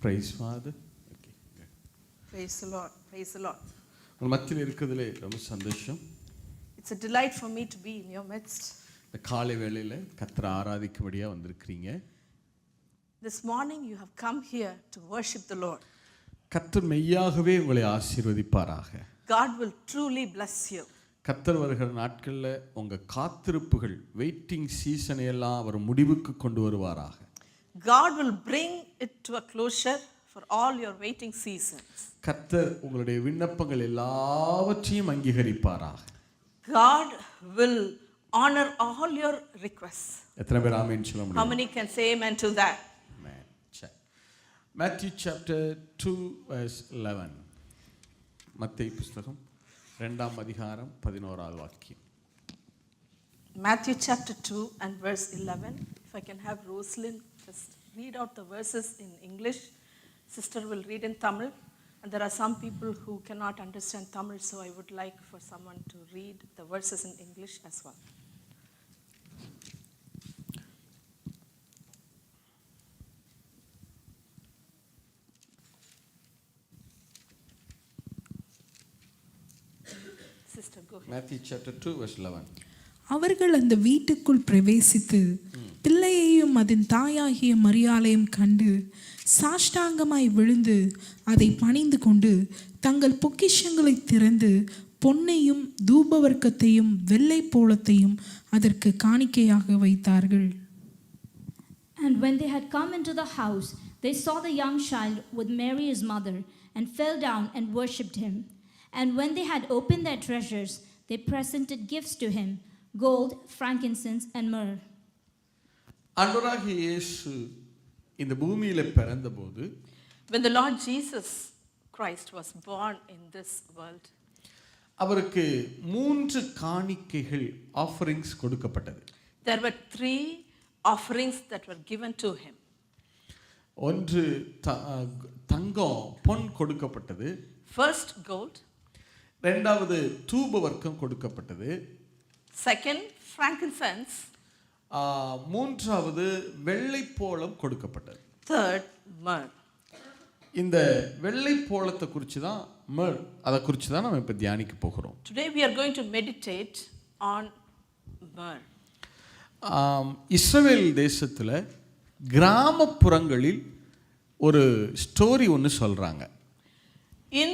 Praise Father. Okay. Praise the Lord. Praise the Lord. உங்கள் மத்தியில் இருக்கிறதுலே ரொம்ப சந்தோஷம். It's a delight for me to be in your midst. இந்த காலை வேளையில் கர்த்தரை ஆராதிக்கும்படியாக வந்திருக்கிறீங்க. This morning you have come here to worship the Lord. கர்த்தர் மெய்யாகவே உங்களை ஆசீர்வதிப்பாராக. God will truly bless you. கர்த்தர் வருகிற நாட்களில் உங்கள் காத்திருப்புகள் வெயிட்டிங் சீசனை எல்லாம் அவர் முடிவுக்கு கொண்டு வருவாராக. God will bring it to a closure for all your waiting seasons. கர்த்தர் உங்களுடைய விண்ணப்பங்கள் எல்லாவற்றையும் அங்கீகரிப்பாராக. God will honor all your requests. எத்தனை பேர் ஆமென் சொல்ல முடியும்? How many can say amen to that? Amen. Matthew chapter 2 verse 11. மத்தேயு புத்தகம் 2ஆம் அதிகாரம் 11வது வாக்கியம். Matthew chapter 2 and verse 11. If I can have Rosalind just read out the verses in English. Sister will read in Tamil. And there are some people who cannot understand Tamil, so I would like for someone to read the verses in English as well. Sister, go ahead. Matthew chapter 2 verse 11. அவர்கள் அந்த வீட்டுக்குள் பிரவேசித்து பிள்ளையையும் அதன் தாயாகிய மரியாளையும் கண்டு சாஷ்டாங்கமாய் விழுந்து அதை பணிந்து கொண்டு தங்கள் பொக்கிஷங்களை திறந்து பொன்னையும் தூபவர்க்கத்தையும் வெள்ளை போளத்தையும் அதற்கு காணிக்கையாக வைத்தார்கள். And when they had come into the house, they saw the young child with Mary his mother, and fell down and worshipped him. And when they had opened their treasures, they presented gifts to him, gold, frankincense, and myrrh. ஆண்டவராகிய இயேசு இந்த பூமியில பிறந்தபோது, When the Lord Jesus Christ was born in this world, அவருக்கு 3 காணிக்கைகள் offerings கொடுக்கப்பட்டது. there were 3 offerings that were given to him. ஒன்று தங்கம் பொன் கொடுக்கப்பட்டது. First, gold. இரண்டாவது தூபவர்க்கம் கொடுக்கப்பட்டது. Second, frankincense. மூன்றாவது வெள்ளை போளம் கொடுக்கப்பட்டது. Third, myrrh. இந்த வெள்ளை போளத்தை குறித்து தான் அதை குறித்து தான் நம்ம இப்போ தியானிக்க போகிறோம். Today we are going to meditate on myrrh. இஸ்ரவேல் தேசத்தில் கிராமப்புறங்களில் ஒரு ஸ்டோரி ஒன்று சொல்கிறாங்க. In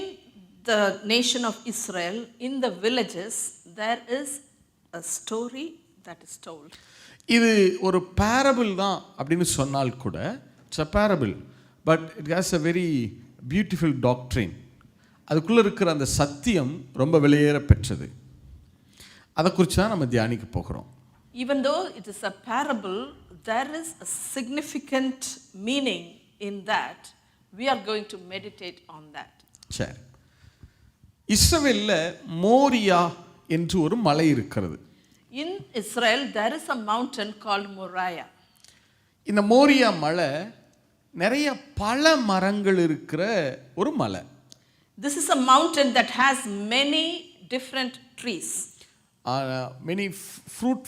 the nation of Israel, in the villages, there is a story that is told. இது ஒரு parable தான் அப்படின்னு சொன்னால் கூட, it's a parable, but it has a very beautiful doctrine. அதுக்குள்ளே இருக்கிற அந்த சத்தியம் ரொம்ப வெளியேற பெற்றது. அதை குறித்து தான் நம்ம தியானிக்க போகிறோம். Even though it is a parable, there is a significant meaning in that. We are going to meditate on that. சரி, இஸ்ரவேலில் மோரியா என்று ஒரு மலை இருக்கிறது. In Israel, there is a mountain called Moriah. இந்த மோரியா மலை நிறைய பல மரங்கள் இருக்கிற ஒரு மலை. This is a mountain that has many different trees. Many fruit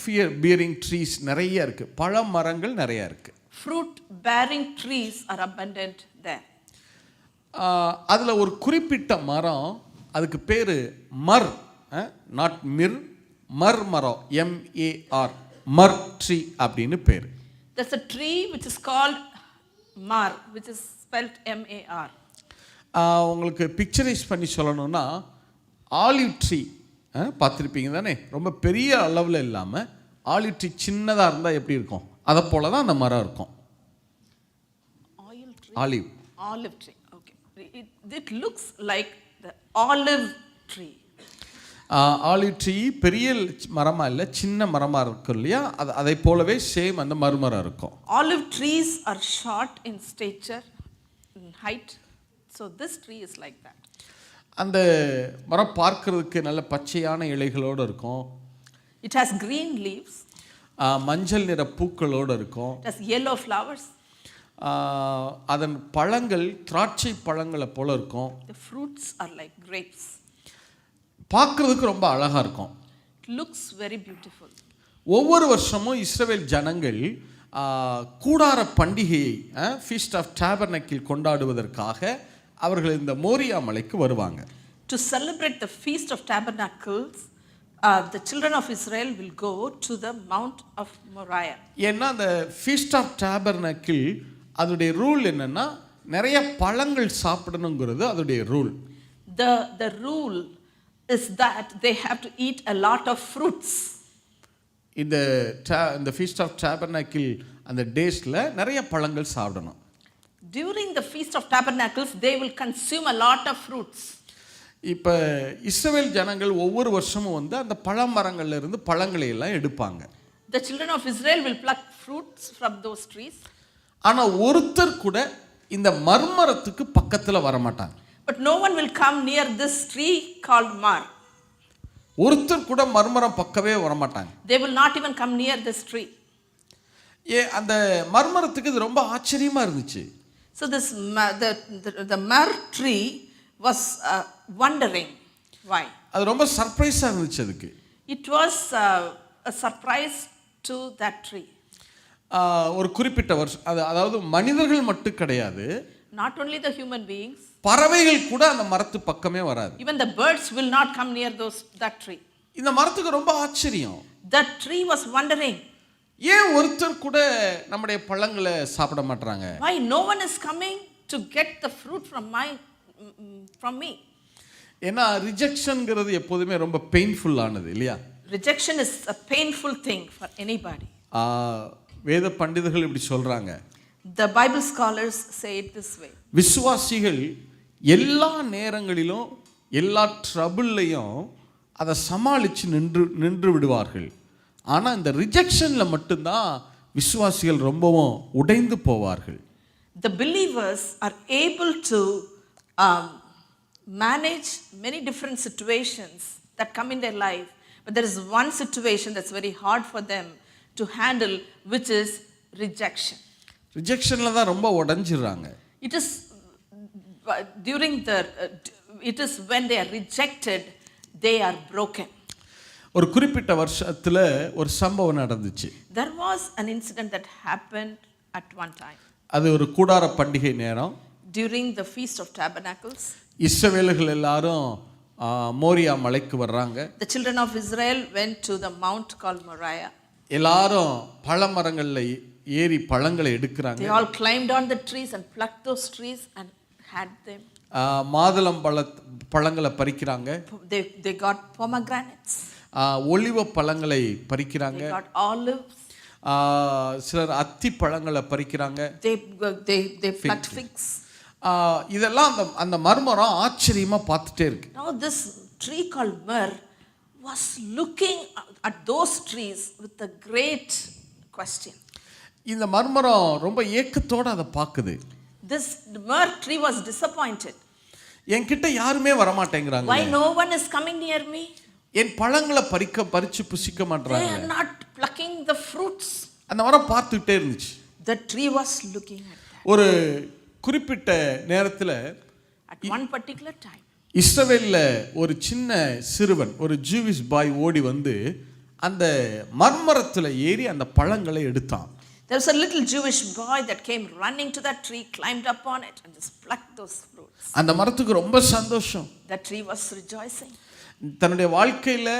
bearing trees நிறைய இருக்கு. பழ மரங்கள் நிறைய இருக்கு. Fruit bearing trees are abundant there. அதுல ஒரு குறிப்பிட்ட மரம், அதுக்கு பேரு மர், நாட் மிர், மர் மரம், MAR, மர் ட்ரீ அப்படின்னு பேரு. There's a tree which is called mar, which is spelled MAR. உங்களுக்கு பிக்சரைஸ் பண்ணி சொல்லணும்னா, ஆலிவ் ட்ரீ பார்த்துருப்பீங்க தானே, ரொம்ப பெரிய அளவில் இல்லாமல் ஆலிவ் ட்ரீ சின்னதாக இருந்தால் எப்படி இருக்கும், அதை போல தான் அந்த மரம் இருக்கும். Olive Tree. Okay. It looks like the olive tree. Olive tree பெரிய மரமாக இல்லை, சின்ன மரமாக இருக்கும் இல்லையா, அதை போலவே சேம் அந்த மரமரம் இருக்கும். Olive trees are short in stature, in height. So this tree is like that. அந்த மரம் பார்க்கறதுக்கு நல்ல பச்சையான இலைகளோடு இருக்கும். It has green leaves. மஞ்சள் நிற பூக்களோடு இருக்கும். It has yellow flowers. அதன் பழங்கள் திராட்சை பழங்களை போல இருக்கும். The fruits are like grapes. பார்க்கறதுக்கு ரொம்ப அழகா இருக்கும். It looks very beautiful. ஒவ்வொரு வருஷமும் இஸ்ரவேல் ஜனங்கள் கூடார பண்டிகையை ஃபீஸ்ட் ஆஃப் டேபர்னக்கிள் கொண்டாடுவதற்காக அவர்கள் இந்த மோரியா மலைக்கு வருவாங்க. To celebrate the Feast of Tabernacles, the children of Israel will go to the Mount of Moriah. ஏன்னா அந்த ஃபீஸ்ட் ஆஃப் டேபர்னக்கிள் அதோடைய ரூல் என்னன்னா நிறைய பழங்கள் சாப்பிடணுங்கிறது அதோடைய rule. The rule is that they have to eat a lot of fruits. இந்த feast of டேபர்னக்கிள் அந்த டேஸ்ல நிறைய பழங்கள் சாப்பிடணும். During the Feast of Tabernacles, they will consume a lot of fruits. இப்போ இஸ்ரவேல் ஜனங்கள் ஒவ்வொரு வருஷமும் வந்து அந்த பழமரங்கள்ல இருந்து பழங்களை எல்லாம் எடுப்பாங்க. The children of Israel will pluck fruits from those trees. ஆனா ஒருத்தர் கூட இந்த மர்மரத்துக்கு பக்கத்துல வர மாட்டாங்க. But no one will come near this tree called Mar. ஒருத்தர் கூட மர்மரம் பக்கவே வர மாட்டாங்க. They will not even come near this tree. அந்த மர்மரத்துக்கு இது ரொம்ப ஆச்சரியமா இருந்துச்சு. So the Mar tree was wondering why. அது ரொம்ப சர்ப்ரைஸா இருந்துச்சு அதுக்கு. It was a surprise to that tree. ஒரு குறிப்பிட்ட வருஷம் அதாவது மனிதர்கள் மட்டும் கிடையாது. Not only the human beings. பறவைகள் கூட அந்த மரத்து பக்கமே வராது. Even the birds will not come near that tree. இந்த மரத்துக்கு ரொம்ப ஆச்சரியம். That tree was wondering. ஏன் ஒருத்தர் கூட நம்முடைய பழங்களை சாப்பிட மாட்டாங்க? Why no one is coming to get the fruit from me? ஏன்னா ரிஜெக்ஷன்ங்கிறது எப்போதுமே ரொம்ப பெயின்ஃபுல் ஆனது இல்லையா? Rejection is a painful thing for anybody. வேத பண்டிதர்கள் இப்படி சொல்றாங்க. The Bible scholars say it this way. விசுவாசிகள் எல்லா நேரங்களிலும் எல்லா ட்ரபிள்லையும் அதை சமாளித்து நின்று விடுவார்கள். ஆனால் இந்த ரிஜெக்ஷனில் மட்டும்தான் விசுவாசிகள் ரொம்பவும் உடைந்து போவார்கள். The believers are able to manage many different situations that come in their life, but there is one situation that's very hard for them to handle, which is rejection. ரிஜெக்ஷனில் தான் ரொம்ப உடைஞ்சிடுறாங்க. It is it is when they are rejected, they are broken. ஒரு குறிப்பிட்ட வருஷத்துல ஒரு சம்பவம் நடந்துச்சு. There was an incident that happened at one time. அது ஒரு கூடார பண்டிகை நேரம். During the Feast of Tabernacles, இஸ்ரவேலர்கள் எல்லாரும் மோரியா மலைக்கு வர்றாங்க. the children of Israel went to the mount called Moriah. எல்லாரும் பழமரங்கள்ல ஏறி பழங்களை எடுக்கிறாங்க. They all climbed on the trees and plucked those trees and had them. மாதுளம் பழங்களை பறிக்கிறாங்க. They got pomegranates. ஒலிவ பழங்களை பறிக்கிறாங்க. They got olives. சிலர் அத்தி பழங்களை பறிக்கிறாங்க. They plucked figs. இதெல்லாம் அந்த மர்மரம் ஆச்சரியமா பார்த்துட்டே இருக்கு. Now this tree called myrrh was looking at those trees with a great question. இந்த மர்மரம் ரொம்ப ஏக்கத்தோட அதை பார்க்குது. This myrrh tree was disappointed. என்கிட்ட யாருமே வர மாட்டேங்கிறாங்க. Why no one is coming near me? என் பழங்களை பறிச்சு புசிக்க மாட்டறாங்க. They are not plucking the fruits. அந்த மரம் பார்த்துட்டே இருந்துச்சு. The tree was looking at that. ஒரு குறிப்பிட்ட நேரத்துல at one particular time, இஸ்ரவேல்ல ஒரு சின்ன சிறுவன் ஒரு ஜூவிஷ் பாய் ஓடி வந்து அந்த மர்மரத்துல ஏறி அந்த பழங்களை எடுத்தான். There was a little Jewish boy that came running to that tree, climbed up on it and just plucked those fruits. அந்த மரத்துக்கு ரொம்ப சந்தோஷம். That tree was rejoicing. தன்னுடைய வாழ்க்கையில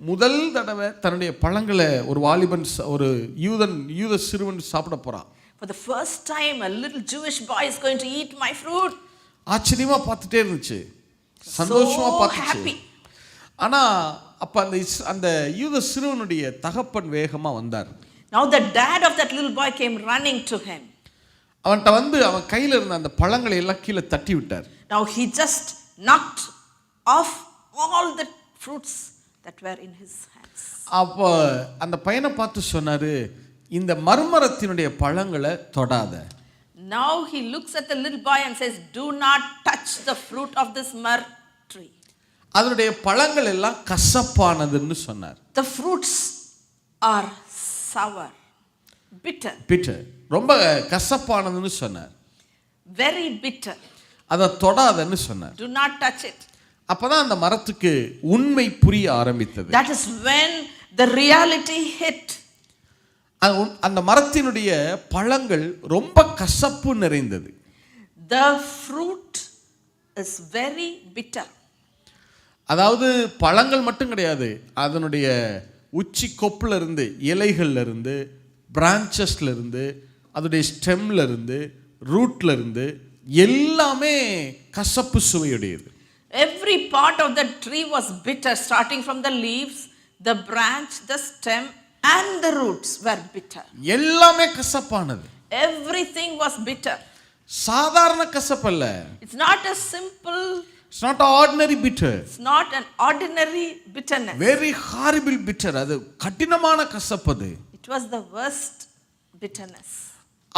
முதல் தடவை தன்னுடைய பழங்களை ஒரு வாலிபன் ஒரு யூத சிறுவன் சாப்பிட போறான். For the first time a little Jewish boy is going to eat my fruit. ஆச்சரியமா பார்த்துட்டே இருந்துச்சு. சந்தோஷமா பார்த்துச்சு. ஆனா அப்ப அந்த யூத சிறுவனுடைய தகப்பன் வேகமா வந்தார். Now the dad of that little boy came running to him. அவன்ட்ட வந்து அவன் கையில இருந்த அந்த பழங்களை எல்லாம் கீழே தட்டி விட்டார். Now he just knocked off all the fruits that were in his hands. அப்ப அந்த பையனை பார்த்து சொன்னாரு, இந்த மர்மரத்தினுடைய பழங்களை தொடாத. Now he looks at the little boy and says, do not touch the fruit of this myrrh tree. அதனுடைய பழங்கள் எல்லாம் கசப்பானதுன்னு சொன்னார். The fruits are sour, bitter. ரொம்ப கசப்பானதுன்னு சொன்னார். Very bitter. அதை தொடாதன்னு சொன்னார். Do not touch it. அப்பதான் அந்த மரத்துக்கு உண்மை புரிய ஆரம்பித்தது. That is when the reality hit. அந்த மரத்தினுடைய பழங்கள் ரொம்ப கசப்பு நிறைந்தது. The fruit is very bitter. அதாவது பழங்கள் மட்டும் கிடையாது, அதனுடைய உச்சி கொப்புல இருந்து, இலைகள்ல இருந்து, பிரான்ச்சஸ்ல இருந்து, அதோடைய ஸ்டெம்ல இருந்து, ரூட்ல இருந்து எல்லாமே கசப்பு சுவையுடையது. Every part of the tree was bitter, starting from the leaves, the branch, the stem, and the roots were bitter. எல்லாமே கசப்பானது. Everything was bitter. சாதாரண கசப்பு அல்ல. It's not a simple, It's not ordinary bitter. it's not an ordinary bitterness. Very horrible bitter. அது கடினமான கசப்பு அது. It was the worst bitterness.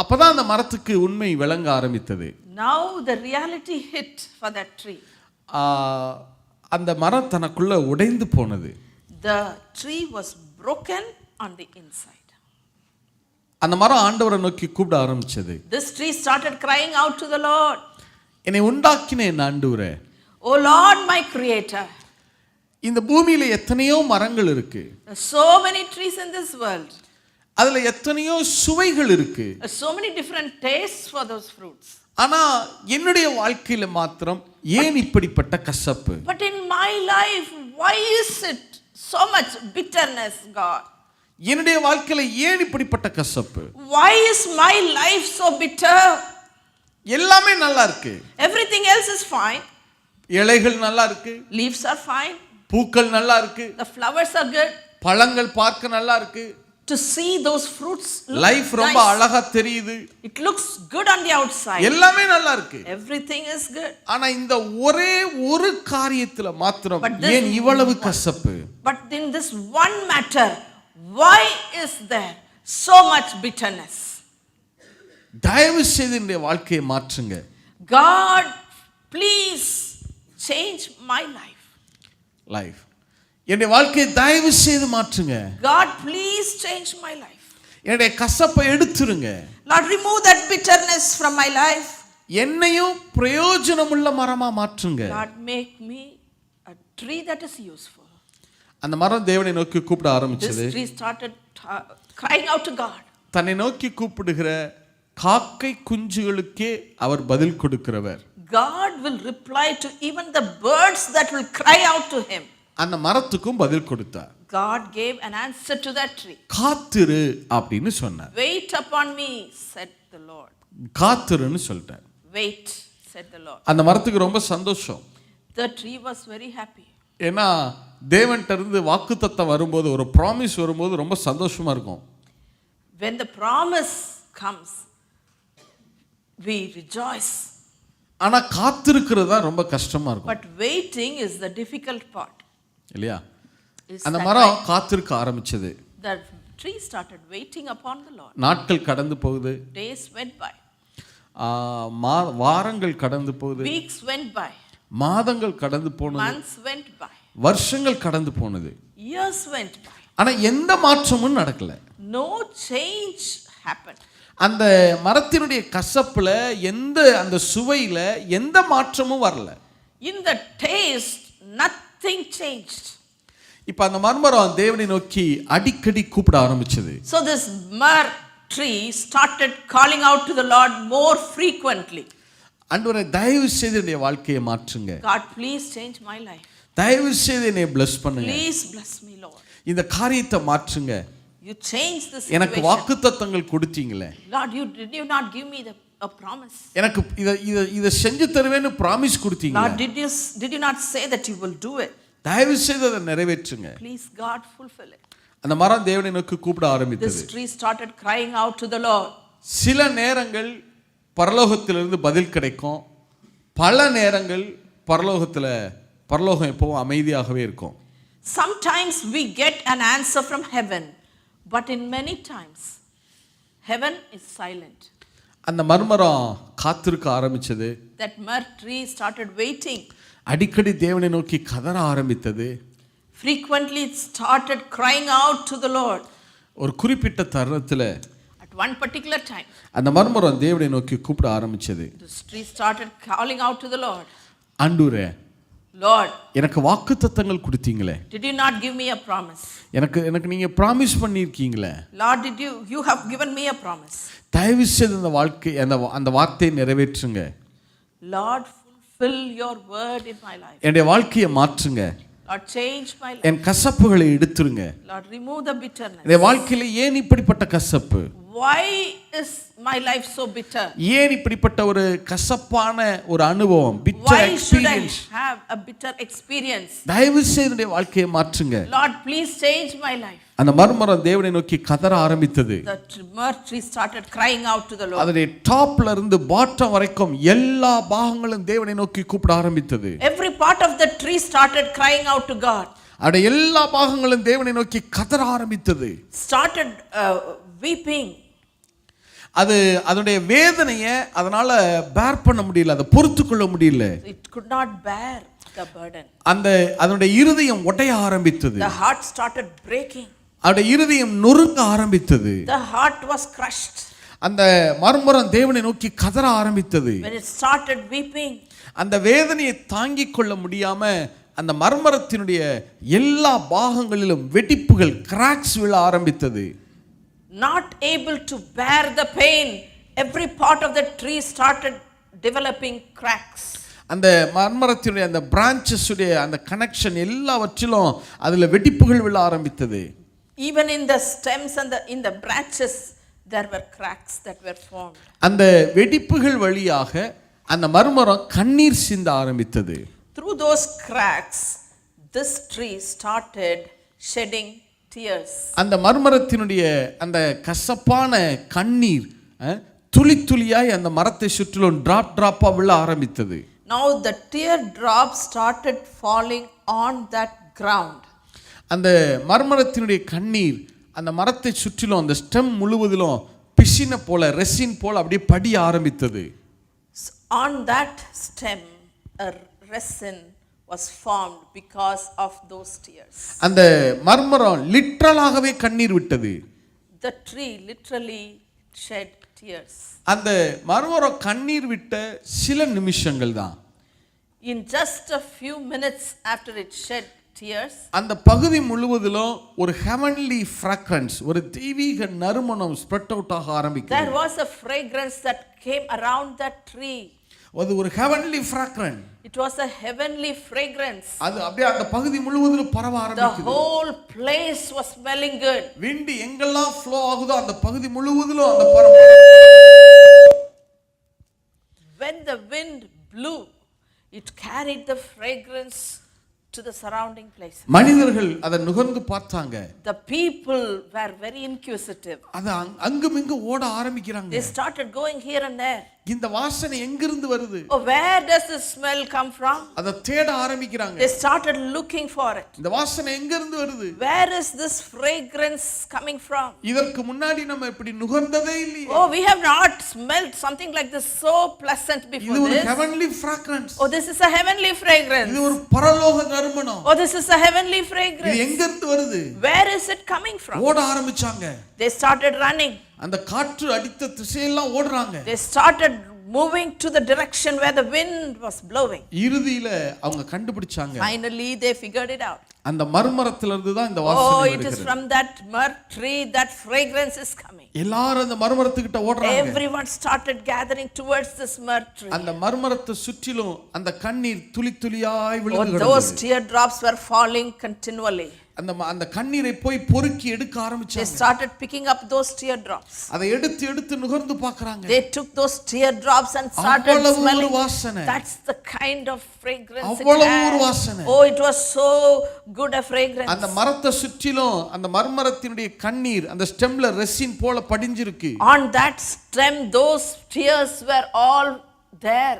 அப்பதான் அந்த மரத்துக்கு உண்மை விளங்க ஆரம்பித்தது. Now the reality hit for that tree. அந்த மரம் தனக்குள்ள உடைந்து போனது. The tree was broken on the inside. அந்த மரம் ஆண்டவரை நோக்கி கூப்பிட ஆரம்பிச்சது. This tree started crying out to the Lord. என்னை உண்டாக்கின என் ஆண்டவரே, Oh Lord, my creator. இந்த பூமியில எத்தனையோ மரங்கள் இருக்கு. There are so many trees in this world. அதுல எத்தனையோ சுவைகள் இருக்கு. There are so many different tastes for those fruits. ஆனா என்னுடைய வாழ்க்கையில மாத்திரம் ஏன் இப்படிப்பட்ட கசப்பு? But in my life, why is it so much bitterness, God? என்னுடைய வாழ்க்கையில ஏன் இப்படிப்பட்ட கசப்பு? Why is my life so bitter? எல்லாமே நல்லா இருக்கு. Everything else is fine. இலைகள் நல்லா இருக்கு, Leaves are fine. பூக்கள் நல்லா இருக்கு, The flowers are good. பழங்கள் பார்க்க நல்லா இருக்கு, To see those fruits look life ரொம்ப nice. அழகா தெரியுது, It looks good on the outside. எல்லாமே நல்லா இருக்கு. Everything is good. ஆனா இந்த ஒரே ஒரு காரியத்துல மாத்திரம் But this ஏன் இவ்வளவு கசப்பு? But in this one matter, why is there so much bitterness? தயவு செய்து என்னுடைய வாழ்க்கையை மாற்றுங்க. God, please change my life. Life என்னுடைய வாழ்க்கையை தயவு செய்து மாற்றுங்க. God, please change my life. என்னுடைய கசப்பை எடுத்துருங்க. Lord, remove that bitterness from my life. என்னையும் பிரயோஜனமுள்ள மரமா மாற்றுங்க. Lord, make me a tree that is useful. அந்த மரம் தேவனை நோக்கி கூப்பிட ஆரம்பிச்சது. This tree started crying out to God. தன்னை நோக்கி கூப்பிடுகிற காக்கை குஞ்சுகளுக்கே அவர் பதில் கொடுக்கிறவர். God will reply to even the birds that will cry out to him. அந்த மரத்துக்கும் பதில் கொடுத்தார். God gave an answer to that tree. காத்திரு அப்படின்னு சொன்னார். Wait upon me, said the Lord. காத்திருன்னு சொல்லிட்டார். Wait, said the Lord. அந்த மரத்துக்கு ரொம்ப சந்தோஷம். The tree was very happy. ஏன்னா தேவன்கிட்ட இருந்து வாக்குத்தத்தம் வரும்போது, ஒரு ப்ராமிஸ் வரும்போது ரொம்ப சந்தோஷமா இருக்கும். When the promise comes, we rejoice. ஆனா காத்திருக்கிறது தான் ரொம்ப கஷ்டமா இருக்கும். But waiting is the difficult part. இல்லையா? Is அந்த that மரம் காத்திருக்க ஆரம்பிச்சது. The tree started waiting upon the Lord. நாட்கள் கடந்து போகுது, Days went by. வாரங்கள் கடந்து போகுது, Weeks went by. மாதங்கள் கடந்து போனது, Months went by. வருஷங்கள் கடந்து போனது. Years went by. ஆனா எந்த மாற்றமும் நடக்கல. No change happened. அந்த மரத்தினுடைய கசப்புல, அந்த சுவையில எந்த மாற்றமும் வரல. In the taste, nothing changed. இப்ப அந்த மரமரம் தேவனை நோக்கி அடிக்கடி கூப்பிட ஆரம்பிச்சது. So this myrrh tree started calling out to the Lord more frequently. ஆண்டவரே, தயவு செய்து என்னுடைய வாழ்க்கையை மாற்றுங்க. God, please change my life. தயவு செய்து என்னை bless பண்ணுங்க. Please bless me, Lord. இந்த காரியத்தை மாற்றுங்க. You changed this எனக்கு situation. வாக்குத்தத்தங்கள் கொடுத்தீங்களே. Lord, did you not give me a promise? எனக்கு இத செஞ்சு தருவேன்னு ப்ராமிஸ் கொடுத்தீங்க. Lord, did you not say that you will do it? தயவு செய்து அதை நிறைவேற்றுங்க. Please, God, fulfill it. அந்த மரம் தேவனை நோக்கி கூப்பிட ஆரம்பித்தது. This tree started crying out to the Lord. சில நேரங்கள் பரலோகத்திலிருந்து பதில் கிடைக்கும், பல நேரங்கள் பரலோகம் எப்பவும் அமைதியாகவே இருக்கும். Sometimes we get an answer from heaven, but in many times heaven is silent. அந்த மர்மரம் காத்திருக்க ஆரம்பிச்சது. That myrrh tree started waiting. அடிக்கடி தேவனை நோக்கி கதற ஆரம்பித்தது. Frequently it started crying out to the Lord. ஒரு குறிப்பிட்ட தருணத்துல, at one particular time, அந்த மர்மரம் தேவனை நோக்கி கூப்பிட ஆரம்பிச்சது. this tree started calling out to the Lord. ஆண்டவரே, Lord, எனக்கு வாக்குத்தத்தங்கள் கொடுத்தீங்களே, did you not give me a promise? எனக்கு நீங்க promise பண்ணியிருக்கீங்களே, Lord, you have given me a promise. தயவு செய்து அந்த வாழ்க்கை அந்த வார்த்தையை நிறைவேற்றுங்க. Lord, fulfill your word in my life. என்னுடைய வாழ்க்கையை மாற்றுங்க. Lord, change my life. என் கசப்புகளை எடுத்துருங்க. Lord, remove the bitterness. என்னுடைய வாழ்க்கையில ஏன் இப்படிப்பட்ட கசப்பு? Why is my life so bitter? ஏன் இப்படிப்பட்ட ஒரு கசப்பான ஒரு அனுபவம், bitter Why should I experience? have a bitter experience? தயவு செய்து என்னுடைய வாழ்க்கையை மாற்றுங்க. Lord, please change my life. அந்த மர்மரம் தேவனை நோக்கி கதற ஆரம்பித்தது. The myrrh tree started crying out to the Lord. அதனுடைய டாப்ல இருந்து பாட்டம் வரைக்கும் எல்லா பாகங்களும் தேவனை நோக்கி கூப்பிட ஆரம்பித்தது. Every part of the tree started crying out to God. அவருடைய எல்லா பாகங்களும் தேவனை நோக்கி கதற ஆரம்பித்தது. Started weeping. அதனுடைய வேதனையை அதனால பேர் பண்ண முடியல, அதை பொறுத்து கொள்ள முடியல. It could not bear the burden. அதனுடைய இருதயம் உடைய ஆரம்பித்தது. The heart started breaking. அவருடைய இருதயம் நொறுங்க ஆரம்பித்தது. The heart was crushed. அந்த மர்மரம் தேவனை நோக்கி கதற ஆரம்பித்தது. When it started weeping, அந்த வேதனையை தாங்கிக் கொள்ள முடியாம அந்த மர்மரத்தினுடைய எல்லா பாகங்களிலும் வெடிப்புகள், கிராக்ஸ் விழ ஆரம்பித்தது. not able to bear the pain, every part of the tree started developing cracks. அந்த மர்மரத்தினுடைய அந்த பிரான்ச்சஸ் உடைய அந்த கனெக்ஷன் எல்லாவற்றிலும் அதுல வெடிப்புகள் விழ ஆரம்பித்தது. Even in the stems and in the branches there were cracks that were formed. அந்த வெடிப்புகள் வழியாக அந்த மர்மரம் கண்ணீர் சிந்த ஆரம்பித்தது. Through those cracks this tree started shedding tears. அந்த மர்மரத்தினுடைய அந்த கசப்பான கண்ணீர் துளி துளியாய் அந்த மரத்தை சுற்றிலும் டிராப்பா விழ ஆரம்பித்தது. Now the tear drops started falling on that ground. அந்த மர்மரத்தினுடைய கண்ணீர் அந்த மரத்தை சுற்றிலும் அந்த ஸ்டெம் முழுவதிலும் பிசின போல, ரெசின் போல அப்படியே படிய ஆரம்பித்தது. On that stem a resin was formed because of those tears. அந்த மர்மரம் லிட்டரலாகவே கண்ணீர் விட்டது. The tree literally shed tears. அந்த மர்மரம் கண்ணீர் விட்ட சில நிமிஷங்கள் தான். In just a few minutes after it shed tears, அந்த பகுதி முழுவதிலும் ஒரு heavenly fragrance, ஒரு தெய்வீக நறுமணம் ஸ்ப்ரெட் அவுட் ஆக ஆரம்பித்தது. there was a fragrance that came around that tree. அது ஒரு heavenly fragrance. It was a heavenly fragrance. அது அப்படியே அந்த பகுதி முழுவதிலும் பரவ The ஆரம்பித்தது. whole place was smelling good. Wind எங்கெல்லாம் ஃப்ளோ ஆகுதோ அந்த பகுதி முழுவதிலும் அந்த When the wind blew, it carried the fragrance to the surrounding places. மனிதர்கள் அதை நுகர்ந்து பார்த்தாங்க. The people were very inquisitive. அது அங்கும் இங்கும் ஓட ஆரம்பிக்கிறாங்க. They started going here and there. இந்த வாசனை எங்கிருந்து வருது? Oh, where does this smell come from? அதை தேட ஆரம்பிக்கிறாங்க. They started looking for it. இந்த வாசனை எங்கிருந்து வருது? Where is this fragrance coming from? இதற்கு முன்னாடி நம்ம இப்படி நுகர்ந்ததே இல்லையே. Oh, we have not smelled something like this so pleasant before இது ஒரு this. heavenly fragrance. Oh, this is a heavenly fragrance. இது ஒரு பரலோக நறுமணம். Oh, this is a heavenly இது fragrance. எங்கிருந்து வருது? Where is it coming from? ஓட ஆரம்பிச்சாங்க. They started running. அந்த காற்று அடித்த திசையெல்லாம் ஓடுறாங்க. They started moving to the direction where the wind was blowing. இறுதியில அவங்க கண்டுபிடிச்சாங்க. Finally they figured it out. அந்த மர்மரத்திலிருந்து தான் இந்த Oh, வாசனை it is வருகிறது. from that myrrh tree that fragrance is coming. எல்லாரும் அந்த மர்மரத்துக்கிட்ட ஓடுறாங்க. Everyone started gathering towards this myrrh tree. அந்த மர்மரத்தை சுற்றிலும் அந்த கண்ணீர் துளி துளியாய் Oh, விழுந்து those கிடந்தது. teardrops were falling continually. அந்த கண்ணீரை போய் பொறுக்கி எடுக்க They ஆரம்பிச்சாங்க. started picking up those teardrops. அதை எடுத்து நுகர்ந்து பார்க்கறாங்க. They took those teardrops and started அவ்வளவு ஒரு smelling. வாசனை. That's the kind of fragrance it அவ்வளவு ஒரு had. வாசனை. Oh, it was so good a fragrance. அந்த மரத்தை சுற்றிலும் அந்த மர்மரத்தினுடைய கண்ணீர் அந்த ஸ்டெம்ல ரெசின் போல படிஞ்சிருக்கு. On that stem those tears were all there.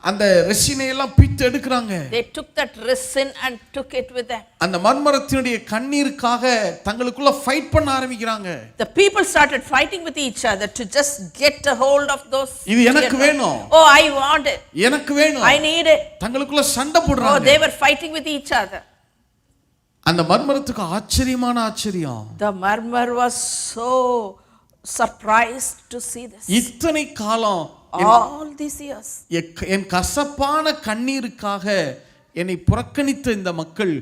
அந்த ரெசினை எல்லாம் பிட்டு எடுக்கறாங்க. They took that resin and took it with them. அந்த மர்மரத்தினுடைய கண்ணீருக்காக தங்களுக்குள்ள ஃபைட் பண்ண ஆரம்பிக்கிறாங்க. The people started fighting with each other to just get a hold of those. இது எனக்கு வேணும். Oh, I want it. எனக்கு வேணும். I need it. தங்களுக்குள்ள சண்டை Oh, போடுறாங்க. they were fighting with each other. அந்த மர்மரத்துக்கு ஆச்சரியமான ஆச்சரியம். The murmur was so surprised to see this. இத்தனை காலம் All these years. என் கசப்பான கண்ணீருக்காக என்னை புறக்கணித்த இந்த மக்கள்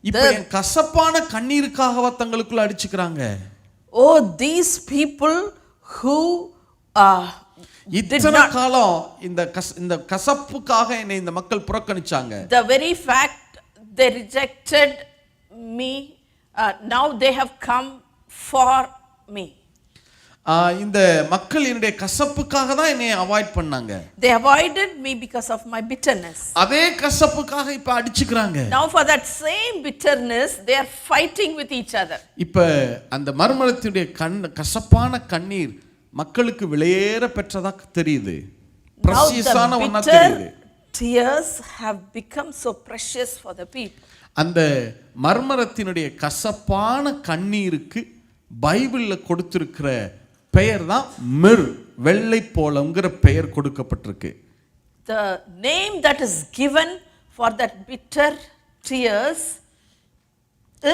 இப்ப என் கசப்பான கண்ணீருக்காகவா தங்களுக்குள்ள அடிச்சுக்கிறாங்க. Oh, these people who இத்தனை காலம் இந்த கசப்புக்காக என்னை இந்த மக்கள் புறக்கணிச்சாங்க. The very fact they rejected me, now they have come for me. இந்த மக்கள் என்னுடைய கசப்புக்காக தான் என்னை அவாய்ட் பண்ணாங்க. They avoided me because of my bitterness. அதே கசப்புக்காக இப்ப அடிச்சுக்கிறாங்க. Now for that same bitterness they are fighting with each other. இப்ப அந்த மர்மரத்தினுடைய கசப்பான கண்ணீர் மக்களுக்கு விலையேற பெற்றதா தெரியுது. பிரசியஸான ஒண்ணா தெரியுது. Tears have become so precious for the people. அந்த மர்மரத்தினுடைய கசப்பான கண்ணீருக்கு பைபிள்ல கொடுத்திருக்கிற பெயர் தான் மிர், வெள்ளை போலம்ங்கிற பெயர் கொடுக்கப்பட்டிருக்கு. The name that is given for that bitter tears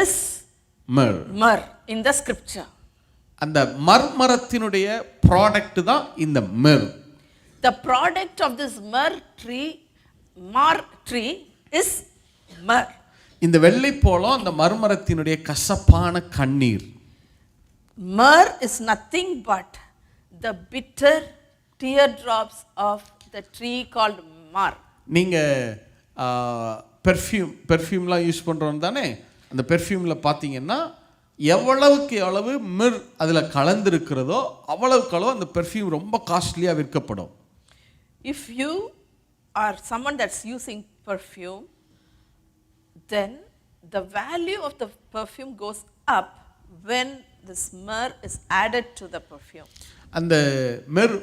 is myrrh in the scripture. அந்த மர்மரத்தினுடைய ப்ராடக்ட் தான் இந்த Mir. The product of this myrrh tree is myrrh. இந்த வெள்ளை போலம் அந்த மர்மரத்தினுடைய கசப்பான கண்ணீர். Myrrh is nothing but the bitter teardrops of the tree called myrrh. நீங்க பெர்ஃப்யூம்லாம் use பண்றோம் தானே, அந்த பெர்ஃப்யூம்ல பார்த்தீங்கன்னா எவ்வளவுக்கு எவ்வளவு மிர் அதில் கலந்துருக்கிறதோ அவ்வளவுக்கு அளவு அந்த பெர்ஃப்யூம் ரொம்ப காஸ்ட்லியாக விற்கப்படும். If you are someone that's using perfume, then the value of the perfume goes up when this myrrh is added to the perfume. அந்த மிர்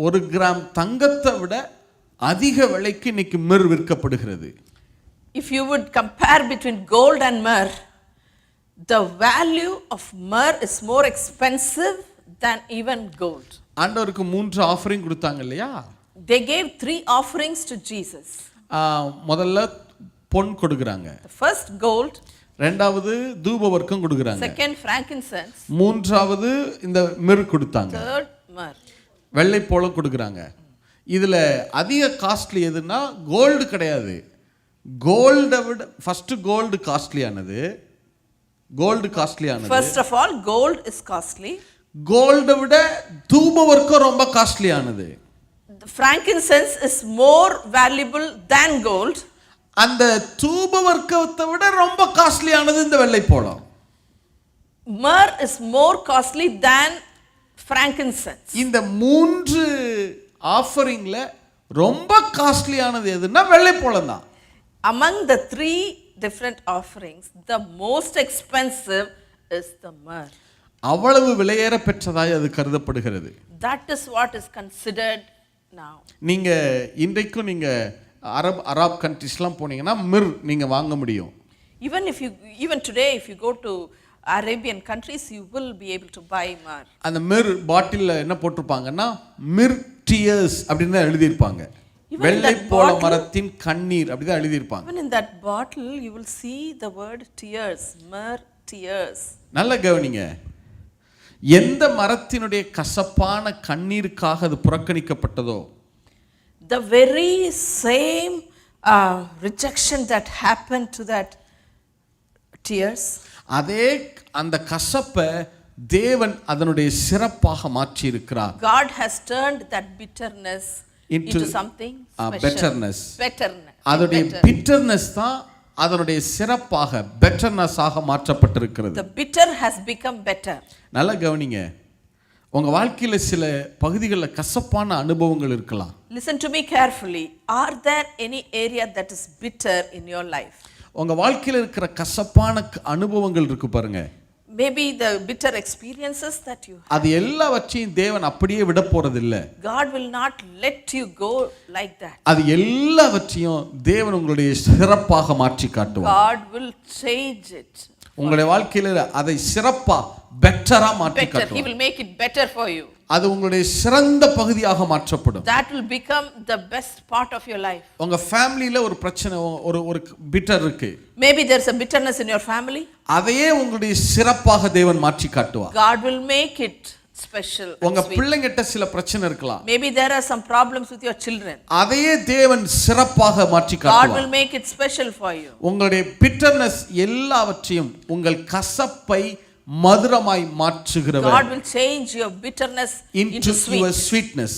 ஒரு கிராம் தங்கத்தை விட அதிக விலைக்கு இன்னைக்கு மிர் விற்கப்படுகிறது. If you would compare between gold and myrrh, the value of myrrh is more expensive than even gold. ஆண்டவருக்கு 3 offering கொடுத்தாங்க இல்லையா? They gave 3 offerings to Jesus. முதல்ல பொன் கொடுக்குறாங்க. The first gold, ரெண்டாவது தூப வர்க்கம் கொடுக்குறாங்க, second frankincense, மூன்றாவது இந்த மிர் கொடுத்தாங்க, third myrrh. வெள்ளை போலம் கொடுக்குறாங்க. இதுல அதிக காஸ்ட்லி எதுன்னா கோல்டு கிடையாது. கோல்டை விட ஃபர்ஸ்ட் கோல்டு காஸ்ட்லியானது. First of all, gold is costly. கோல்டை விட தூப வர்க்கம் ரொம்ப காஸ்ட்லியானது. The frankincense is more valuable than gold. அந்த தூப வர்க்கத்தை விட ரொம்ப காஸ்ட்லியானது இந்த வெள்ளை போலம். Myrrh is more costly than frankincense. இந்த 3 ஆஃபரிங்ல ரொம்ப காஸ்ட்லியானது எதுன்னா வெள்ளை போலம் தான். Among the 3 different offerings, the most expensive is the myrrh. அவ்வளவு விலையேற பெற்றதாய் அது கருதப்படுகிறது. That is what is considered now. நீங்க இன்றைக்கும் நீங்க அரப் கண்ட்ரீஸ்லாம் போனீங்கன்னா மிர் நீங்க வாங்க முடியும். Even today if you go to Arabian countries, you will be able to buy myrrh. அந்த மிர் பாட்டில்ல என்ன போட்டிருப்பாங்கன்னா மிர் டியர்ஸ் அப்படின்னு தான் எழுதியிருப்பாங்க. வெள்ளை போல மரத்தின் கண்ணீர் அப்படி தான் எழுதியிருப்பாங்க. Even in that bottle you will see the word tears, myrrh tears. நல்ல கவனிங்க, எந்த மரத்தினுடைய கசப்பான கண்ணீருக்காக அது புறக்கணிக்கப்பட்டதோ, the very same rejection that happened to that tears, அதே அந்த கசப்பை தேவன் அதனுடைய சிறப்பாக மாற்றி இருக்கிறார். God has turned that bitterness into something special. Betterness. அதோடைய bitterness தான் அதனுடைய சிறப்பாக betterness ஆக மாற்றப்பட்டிருக்கிறது. The bitter has become better. நல்லா கவனிங்க, உங்க வாழ்க்கையில சில பகுதிகளில் கசப்பான அனுபவங்கள் இருக்கலாம். Listen to me carefully. Are there any area that is bitter in your life? உங்க வாழ்க்கையில இருக்கிற கசப்பான அனுபவங்கள் இருக்கு பாருங்க. Maybe the bitter experiences that you have. அது எல்லாவற்றையும் தேவன் அப்படியே விட போறதில்லை. God will not let you go like that. அது எல்லாவற்றையும் தேவன் உங்களுடைய சிறப்பாக மாற்றி காட்டுவார். God will change it. உங்களுடைய வாழ்க்கையில அதை சிறப்பா பெட்டரா மாற்றி காட்டுவார். He will make it better for you. அது உங்களுடைய சிறந்த பகுதியாக மாற்றப்படும். That will become the best part of your life. உங்க ஃபேமிலில ஒரு பிரச்சனை, ஒரு பிட்டர் இருக்கு. Maybe there's a bitterness in your family. அதையே உங்களுடைய சிறப்பாக தேவன் மாற்றி காட்டுவார். God will make it special. உங்க And sweet. பிள்ளைங்கிட்ட சில பிரச்சனை இருக்கலாம். Maybe there are some problems with your children. அதையே தேவன் சிறப்பாக மாற்றி God காட்டுவார். will make it special for you. உங்களுடைய bitterness எல்லாவற்றையும் உங்கள் கசப்பை மதுரமாய் மாற்றுகிறவர். God will change your bitterness into into your sweet. sweetness.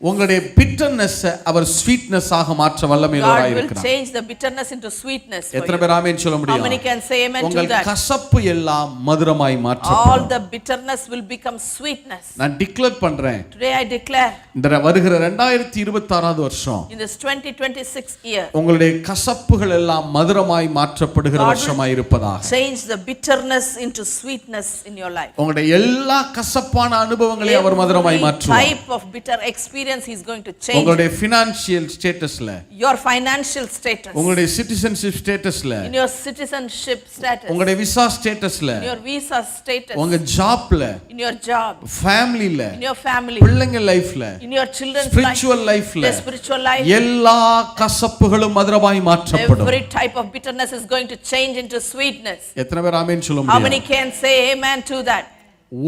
உங்களுடைய bitterness அவர் sweetness ஆக மாற்ற வல்லமையுள்ளவராய் God will இருக்கிறார். change the bitterness into sweetness for எத்தனை you. பேர் ஆமென் சொல்ல How முடியும்? many can say amen to உங்கள் that? கசப்பு எல்லாம் மதுரமாய் All மாற்றப்படும். the bitterness will become sweetness. நான் டிக்ளேர் பண்றேன். Today I declare, இந்த வருகிற 2026வது வருஷம் in this 2026 year, உங்களுடைய கசப்புகள் எல்லாம் மதுரமாய் மாற்றப்படுகிற God will வருஷமாய் இருப்பதாக. change the bitterness into sweetness in your life. உங்களுடைய எல்லா கசப்பான அனுபவங்களையும் அவர் மதுரமாய் Every மாற்றுவார். type of bitter experience he is going to change. உங்களுடைய financial statusல, Your financial status, உங்களுடைய citizenship statusல, in your citizenship status, உங்களுடைய விசா ஸ்டேட்டஸ்ல, in your visa status, உங்க ஜாப்ல, in your job, ஃபேமிலில, in your family, பிள்ளைங்க லைஃப்ல, in your children's spiritual life, லைஃப்ல, their spiritual life, எல்லா கசப்புகளும் மதுரமாய் மாற்றப்படும். every type of bitterness is going to change into sweetness. எத்தனை பேர் ஆமென் சொல்ல How many முடியும்? can say amen to that?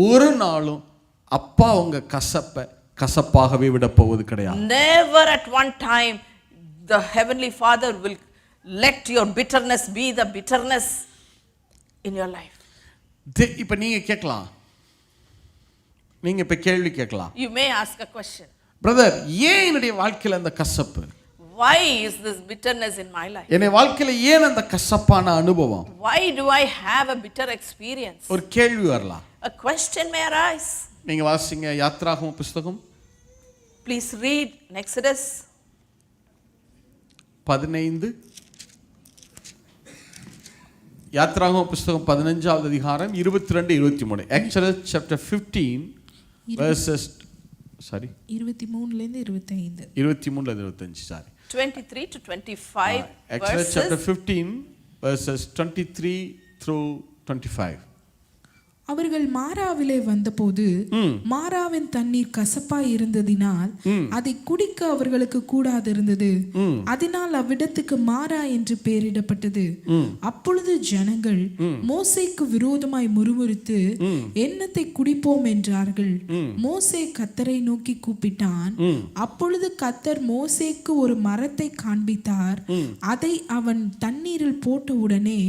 ஒரு நாளும் அப்பா உங்க கசப்பை கசப்பாகவே விட போவது கிடையாது. Never at one time the heavenly Father will let your bitterness be the bitterness in your life. இப்ப நீங்க கேட்கலாம், நீங்க இப்ப கேள்வி கேட்கலாம், You may ask a question. Brother ஏன் என்னுடைய வாழ்க்கையில அந்த கசப்பு, Why is this bitterness in my life? என்னுடைய வாழ்க்கையில ஏன் அந்த கசப்பான அனுபவம்? Why do I have a bitter experience? ஒரு கேள்வி வரலாம். A question may arise. நீங்க வாசிங்க யாத்ராகம புத்தகம் Please read in Exodus 15, யாத்ராகம புத்தகம் 15வது அதிகாரம் 22 23. Exodus chapter 15 verses 23ல இருந்து 25. 23 25 sorry. 23 to 25 Exodus chapter verses. 15 verses 23 through 25. அவர்கள் மாராவிலே வந்தபோது மாராவின் தண்ணீர் கசப்பாய் இருந்ததினால் அதை குடிக்க அவர்களுக்கு கூடாதிருந்தது. அதனால் அவ்விடத்துக்கு மாரா என்று பெயரிடப்பட்டது. அப்பொழுது ஜனங்கள் மோசேக்கு விரோதமாய் முறுமுறுத்து என்னத்தை குடிப்போம் என்றார்கள். மோசே கர்த்தரை நோக்கி கூப்பிட்டான். அப்பொழுது கர்த்தர் மோசேக்கு ஒரு மரத்தை காண்பித்தார். அதை அவன் தண்ணீரில் போட்டவுடனே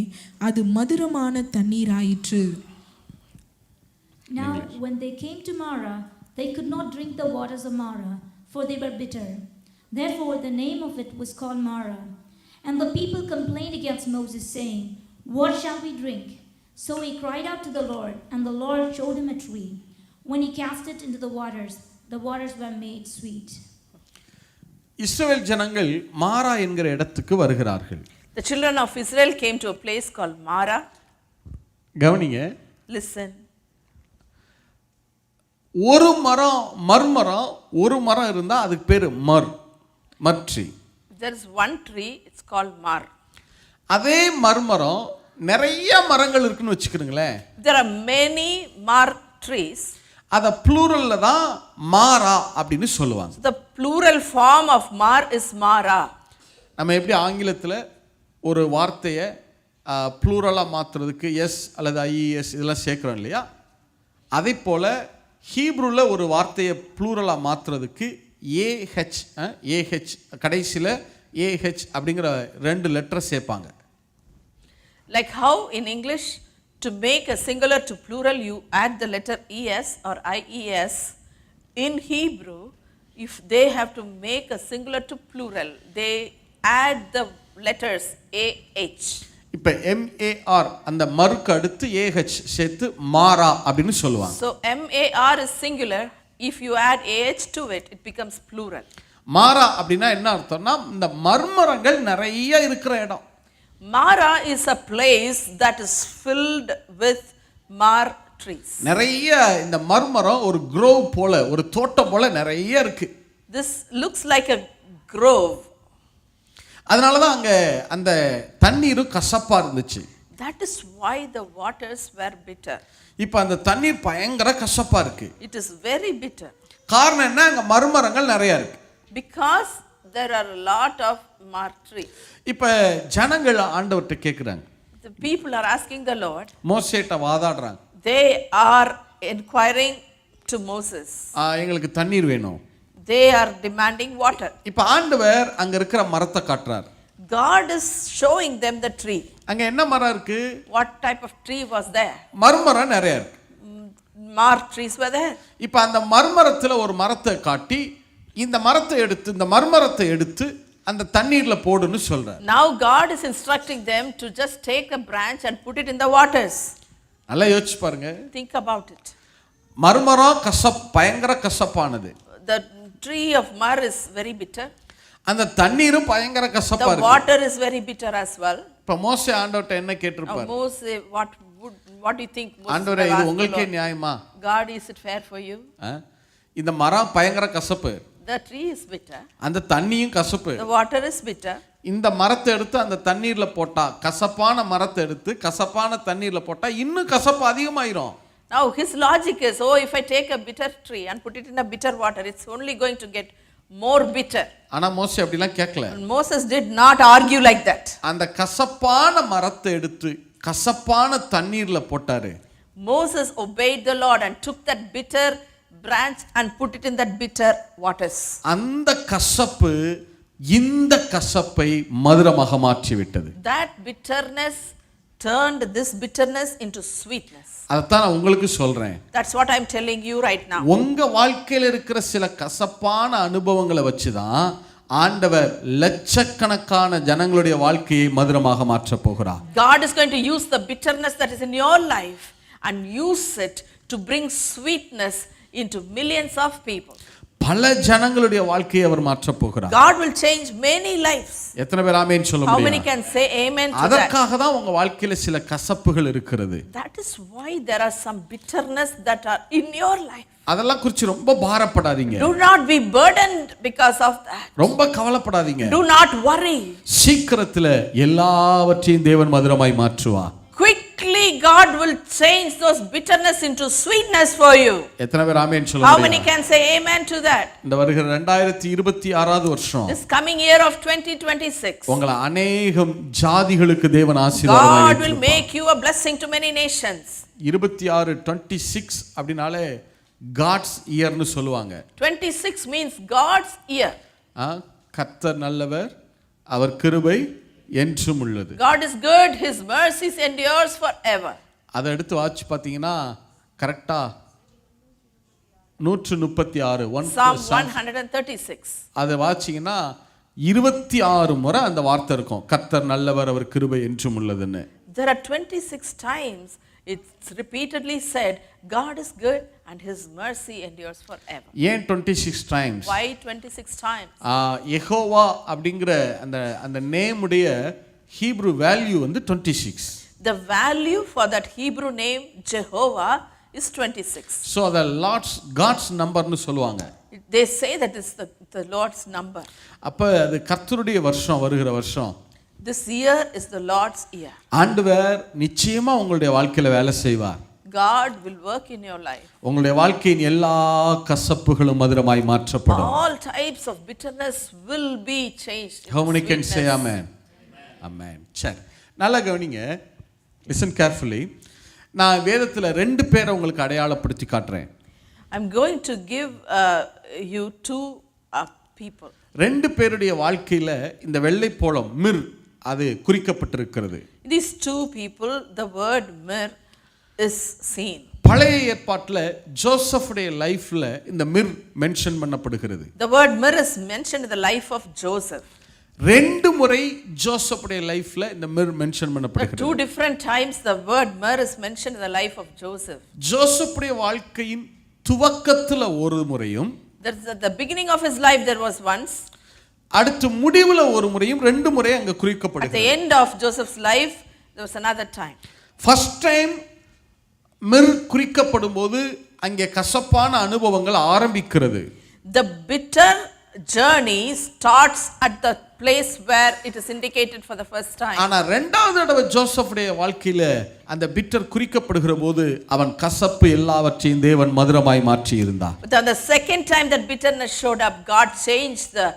அது மதுரமான தண்ணீராயிற்று. Now, when they came to Marah, they could not drink the waters of Marah, for they were bitter. Therefore, the name of it was called Marah. And the people complained against Moses, saying, What shall we drink? So he cried out to the Lord, and the Lord showed him a tree. When he cast it into the waters were made sweet. இஸ்ரவேல் ஜனங்கள் மாரா என்கிற இடத்துக்கு வருகிறார்கள். The children of Israel came to a place called Marah. கவனிங்க, Listen. ஒரு மரம் மர்மரம் ஒரு மரம் இருந்தா அதுக்கு பேரு மர்ட்ரி. There is one tree, it's called Mar. அதே மர்மரம் நிறைய மரங்கள் இருக்குன்னு வச்சுக்கிறீங்களேன். There are many Mar trees. அத ப்ளூரல்ல தான் மாரா அப்படின்னு சொல்லுவாங்க. The plural form of Mar is Mara. நம்ம எப்படி ஆங்கிலத்தில் ஒரு வார்த்தையை ப்ளூரலாக மாற்றுறதுக்கு எஸ் அல்லது ஐஇஎஸ் இதெல்லாம் சேர்க்குறோம் இல்லையா, அதே போல் ஹீப்ரூவில் ஒரு வார்த்தையை ப்ளூரலாக மாற்றுறதுக்கு ஏஹெச் கடைசியில் ஏஹெச் அப்படிங்கிற 2 லெட்டர் சேர்ப்பாங்க. Like how in English, to make a singular to plural, you add the letter es or ies. In Hebrew, if they have to make a singular to plural, they add the letters ah. இப்போ MAR அந்த மருக்கு அடுத்து AH சேர்த்து மாரா அப்படின்னு சொல்லுவாங்க. So MAR is singular. If you add AH to it, it becomes plural. மாரா அப்படின்னா என்ன அர்த்தம்னா இந்த மர்மரங்கள் நிறைய இருக்கிற இடம். Mara is a place that is filled with mar trees. நிறைய இந்த மர்மரம் ஒரு grove போல ஒரு தோட்டம் போல நிறைய இருக்கு. This looks like a grove. அதனால தான் அங்க அந்த தண்ணீரும் கசப்பா இருந்துச்சு. That is why the waters were bitter. இப்போ அந்த தண்ணீர் பயங்கர கசப்பா இருக்கு. It is very bitter. காரணம் என்ன? அங்க மர்மரங்கள் நிறைய இருக்கு. Because there are a lot of mar trees. இப்போ ஜனங்கள் ஆண்டவர்கிட்ட கேக்குறாங்க. The people are asking the Lord. மோசேட்ட வாதாடுறாங்க. They are inquiring to Moses. எங்களுக்கு தண்ணீர் வேணும். They are demanding water. இப்போ ஆண்டவர் அங்க இருக்கிற மரத்தை காட்டுறார். God is showing them the tree. அங்க என்ன மரம் இருக்கு? What type of tree was there? மர்மரம் நிறைய இருக்கு. Mar trees were there. இப்போ அந்த மர்மரத்துல ஒரு மரத்தை காட்டி இந்த மரத்தை எடுத்து இந்த மர்மரத்தை எடுத்து அந்த தண்ணீர்ல போடுன்னு சொல்றார். Now God is instructing them to just take a branch and put it in the waters. நல்லா யோசிச்சு பாருங்க. Think about it. மர்மரம் பயங்கர கசப்பானது. The tree of myrrh is very bitter. அந்த தண்ணீரும் பயங்கர கசப்பா The இருக்கு. water is very bitter as well. இப்ப மோசே ஆண்டவர்ட்ட என்ன Now கேட்டிருப்பார்? Moses, what do you think? Moses ஆண்டவரே would இது ask the உங்களுக்கே Lord? நியாயமா? God, is it fair for you? இந்த மரம் பயங்கர கசப்பு. The tree is bitter. அந்த தண்ணியும் கசப்பு. The water is bitter. இந்த மரத்தை எடுத்து அந்த தண்ணீர்ல போட்டா கசப்பான மரத்தை எடுத்து கசப்பான தண்ணீர்ல போட்டா இன்னும் கசப்பு அதிகமாயிரும். Now his logic is, oh, if I take a bitter tree and put it in a bitter water, it's only going to get more bitter. ஆனா மோசே அப்படிலாம் கேட்கல. And Moses did not argue like that. அந்த கசப்பான மரத்தை எடுத்து கசப்பான தண்ணீர்ல போட்டாரு. Moses obeyed the Lord and took that bitter branch and put it in that bitter waters. அந்த கசப்பு இந்த கசப்பை மதுரமாக மாற்றி விட்டது. That bitterness turned this bitterness into sweetness. அதான் நான் உங்களுக்கு சொல்றேன். That's what I'm telling you right now. உங்க வாழ்க்கையில இருக்கிற சில கசப்பான அனுபவங்களை வச்சுதான் ஆண்டவர் லட்சக்கணக்கான ஜனங்களுடைய வாழ்க்கையை மதுரமாக மாற்ற போகிறார். God is going to use the bitterness that is in your life and use it to bring sweetness into millions of people. பல ஜனங்களுடைய வாழ்க்கையை அவர் மாற்ற போகிறார். God will change many lives. எத்தனை பேர் ஆமென் சொல்ல How many முடியும்? can say amen to that? அதற்காக தான் உங்க வாழ்க்கையில சில கசப்புகள் இருக்கிறது. That is why there are some bitterness that are in your life. அதெல்லாம் குறித்து ரொம்ப பாரப்படாதீங்க. Do not be burdened because of that. ரொம்ப கவலைப்படாதீங்க. Do not worry. சீக்கிரத்துல எல்லாவற்றையும் தேவன் மதுரமாய் மாற்றுவார். Quickly God will change those bitterness into sweetness for you. எத்தனை பேர் ஆமென் சொல்ல How முடியும்? many can say amen to that? இந்த வருகிற 2026வது வருஷம் This coming year of 2026, உங்களை அநேகம் ஜாதிகளுக்கு தேவன் ஆசீர்வாதமாய் God will வைத்திருப்பார். make you a blessing to many nations. 26 அப்படினாலே God's yearனு சொல்லுவாங்க. 26 means God's year. கர்த்தர் நல்லவர், அவர் கிருபை என்றும் உள்ளது. God is good, his mercies endures forever. அதை எடுத்து வாட்சி பார்த்தீங்கன்னா கரெக்டா 136 Psalm 136. அதை வாட்சிங்கன்னா 26 முறை அந்த வார்த்தை இருக்கும், கர்த்தர் நல்லவர், அவர் கிருபை என்றும் உள்ளதுன்னு. There are 26 times it's repeatedly said, God is good and his mercy endures forever. ஏன் 26 times? Why 26 times? யெகோவா அப்படிங்கிற அந்த நேம் உடைய ஹீப்ரு வேல்யூ வந்து 26. The value for that Hebrew name Jehovah is 26. So the God's numberனு சொல்லுவாங்க. They say that is the Lord's number. அப்ப அது கர்த்தருடைய வருஷம், வருகிற வருஷம். This year is the Lord's year. ஆண்டவர் நிச்சயமா உங்களுடைய வாழ்க்கையில வேலை செய்வார். God will work in your life. உங்களுடைய வாழ்க்கையின் எல்லா கசப்புகளும் மதுரமாய் மாற்றப்படும். All types of bitterness will be changed. How many can say amen? Amen. சரி, நல்லா கவனிங்க. Listen carefully. நான் வேதத்துல 2 பேரை உங்களுக்கு அடையாளப்படுத்தி காட்டுறேன். I'm going to give you 2 people. 2 பேருடைய வாழ்க்கையில இந்த வெள்ளை போளம் மிர் அது குறிக்கப்பட்டிருக்கிறது. These 2 people, the word mir is seen. பழைய ஏற்பாட்டுல ஜோசஃபுடைய லைஃப்ல இந்த மிர் மென்ஷன் பண்ணப்படுகிறது. The word mir is mentioned in the life of Joseph. 2 முறை ஜோசஃபுடைய லைஃப்ல இந்த myrrh mention பண்ணப்படுகிறது. 2 different times the word mir is mentioned in the life of Joseph. ஜோசஃபுடைய வாழ்க்கையின் துவக்கத்துல ஒரு முறையும், There's at the beginning of his life there was once. அடுத்து முடிவுல ஒரு முறையும் 2 முறை அங்க At குறிக்கப்படுகிறது. the end of Joseph's life there was another time. First time Mir குறிக்கப்படும் போது அங்கே கசப்பான அனுபவங்கள் ஆரம்பிக்கிறது. The bitter journey starts at the place where it is indicated for the first time. ஆனா இரண்டாவது தடவை ஜோசஃபுடைய வாழ்க்கையில அந்த பிட்டர் குறிக்கப்படுகிற போது அவன் கசப்பு எல்லாவற்றையும் தேவன் மதுரமாய் மாற்றி இருந்தார். But on the second time that bitterness showed up, God changed the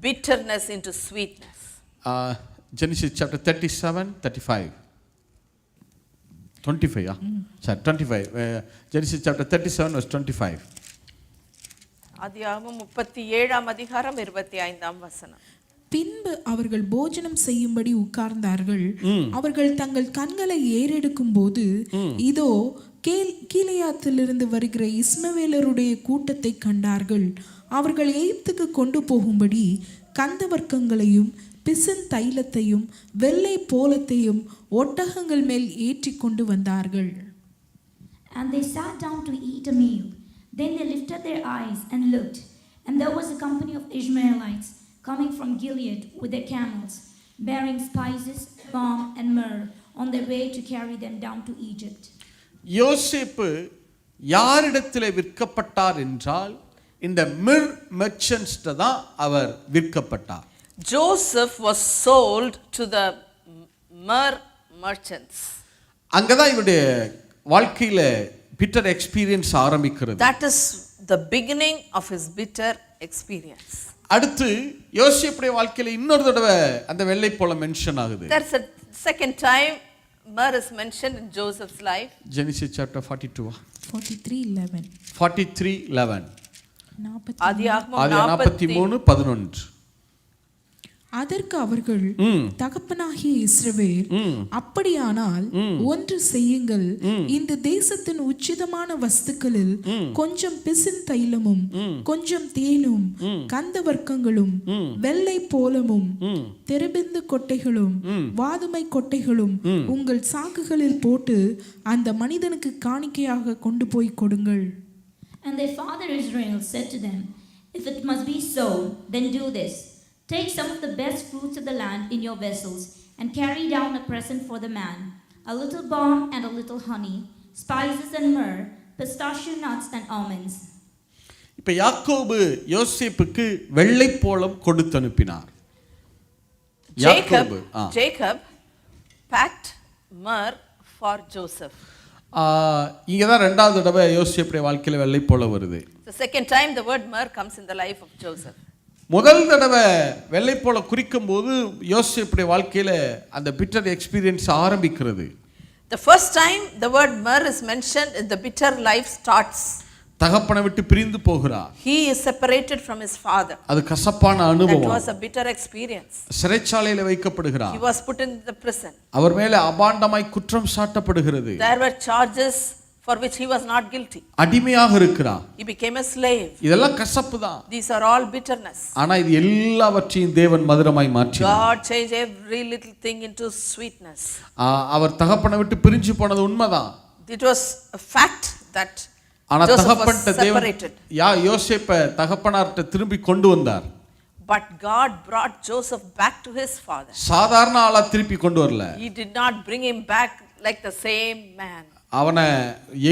bitterness into sweetness. Genesis chapter 37, 35. 25, yeah? Sorry, 25. Genesis chapter 37 verse 25. ஆதியாகமம் 37ஆம் அதிகாரம் 25ஆம் வசனம். பின்பு அவர்கள் போஜனம் செய்யும்படி உட்கார்ந்தார்கள். அவர்கள் தங்கள் கண்களை ஏறெடுக்கும் போது இதோ கீலேயாத்திலிருந்து வருகிற இஸ்மவேலருடைய கூட்டத்தை கண்டார்கள். அவர்கள் எகிப்துக்கு கொண்டு போகும்படி கந்தவர்க்கங்களையும் பிசின் தைலத்தையும் வெள்ளை போலத்தையும் ஒட்டகங்கள் மேல் ஏற்றி கொண்டு வந்தார்கள். And they sat down to eat a meal. Then they lifted their eyes and looked, and there was a company of Ishmaelites coming from Gilead with their camels, bearing spices, balm, and myrrh on their way to carry them down to Egypt. யோசேப்பு யாரிடத்தில் விற்கப்பட்டார் என்றால் இந்த Mir merchants தான் அவர் விற்கப்பட்டார். Joseph was sold to the myrrh merchants. அங்கதான் இவருடைய வாழ்க்கையில bitter experience ஆரம்பிக்கிறது. That is the beginning of his bitter experience. அடுத்து யோசேப்புடைய வாழ்க்கையில இன்னொரு தடவை அந்த வெள்ளை போல மென்ஷன் ஆகுது. That's a second time myrrh is mentioned in Joseph's life. Genesis chapter 42 43:11 43:11 ஆதியாகமம் 43:11. அதற்கு அவர்கள் தகப்பனாகிய இஸ்ரவேல், அப்படியானால் ஒன்று செய்யுங்கள், இந்த தேசத்தின் உச்சிதமான வஸ்துக்களில் கொஞ்சம் பிசின் தைலமும் கொஞ்சம் தேனும் கந்தவர்க்கங்களும் வெள்ளை போலமும் தெருபிந்து கொட்டைகளும் வாதுமை கொட்டைகளும் உங்கள் சாக்குகளில் போட்டு அந்த மனிதனுக்கு காணிக்கையாக கொண்டு போய் கொடுங்கள். And their father Israel said to them, If it must be so, then do this. Take some of the best fruits of the land in your vessels, and carry down a present for the man, a little balm and a little honey, spices and myrrh, pistachio nuts and almonds. இப்ப யாக்கோபு யோசேப்புக்கு வெள்ளை போலம் கொடுத்து அனுப்பினார். Jacob packed myrrh for Joseph. இங்க தான் இரண்டாவது தடவை யோசேப்புடைய வாழ்க்கையில வெள்ளை போல வருது. The second time the word myrrh comes in the life of Joseph. முதல் தடவை வெள்ளை போல குறிக்கும் போது யோசேப்புடைய வாழ்க்கையில அந்த பிட்டர் எக்ஸ்பீரியன்ஸ் ஆரம்பிக்கிறது. The first time the word myrrh is mentioned, the bitter life starts. தகப்பனை விட்டு பிரிந்து போகிறார். He is separated from his father. அது கசப்பான அனுபவம். That was a bitter experience. சிறைச்சாலையில வைக்கப்படுகிறார். He was put in the prison. அவர் மேலே அபாண்டமாய் குற்றம் சாட்டப்படுகிறது. There were charges for which he was not guilty. அடிமையாக இருக்கிறார். He became a slave. இதெல்லாம் கசப்பு தான். These are all bitterness. ஆனா இது எல்லாவற்றையும் தேவன் மதுரமாய் மாற்றினார். God changed every little thing into sweetness. அவர் தகப்பனை விட்டு பிரிஞ்சு போனது உண்மைதான். It was a fact that ஆனா Joseph தகப்பன்ட்ட was தேவன் separated. யோசேப்பை தகப்பனார்ட்ட திரும்பி கொண்டு வந்தார். But God brought Joseph back to his father. சாதாரண ஆளா திருப்பி கொண்டு வரல. He did not bring him back like the same man. அவனை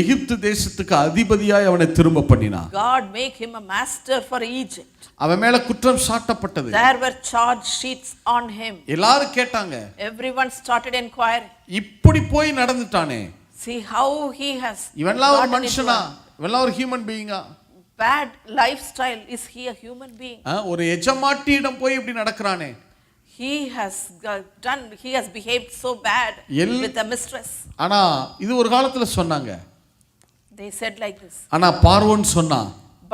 எகிப்து தேசத்துக்கு அதிபதியாய் அவனை திரும்ப பண்ணினார். God made him a master for Egypt. அவன் மேல குற்றம் சாட்டப்பட்டது. There were charge sheets on him. எல்லாரும் கேட்டாங்க. Everyone started inquiring. இப்படி போய் நடந்துட்டானே. See how he has. இவன்லாம் ஒரு மனுஷனா? இவன்லாம் ஒரு human பீயிங்கா? Bad lifestyle. Is he a human being? ஒரு எஜமாட்டியிடம் போய் இப்படி நடக்கறானே. He has behaved so bad with the mistress. ஆனா இது ஒரு காலத்துல சொன்னாங்க. They said like this. ஆனா பார்வோன் சொன்னா.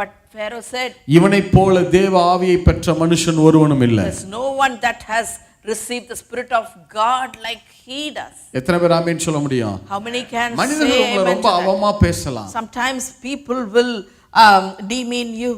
But Pharaoh said, இவனைப் போல தேவ ஆவியை பெற்ற மனுஷன் ஒருவனும் இல்லை. There's no one that has received the spirit of God like he does. எத்தனை பேர் ஆமென் சொல்ல முடியும்? How many can say மனிதர்கள் உங்களை ரொம்ப அவமா பேசலாம். Sometimes people will demean you.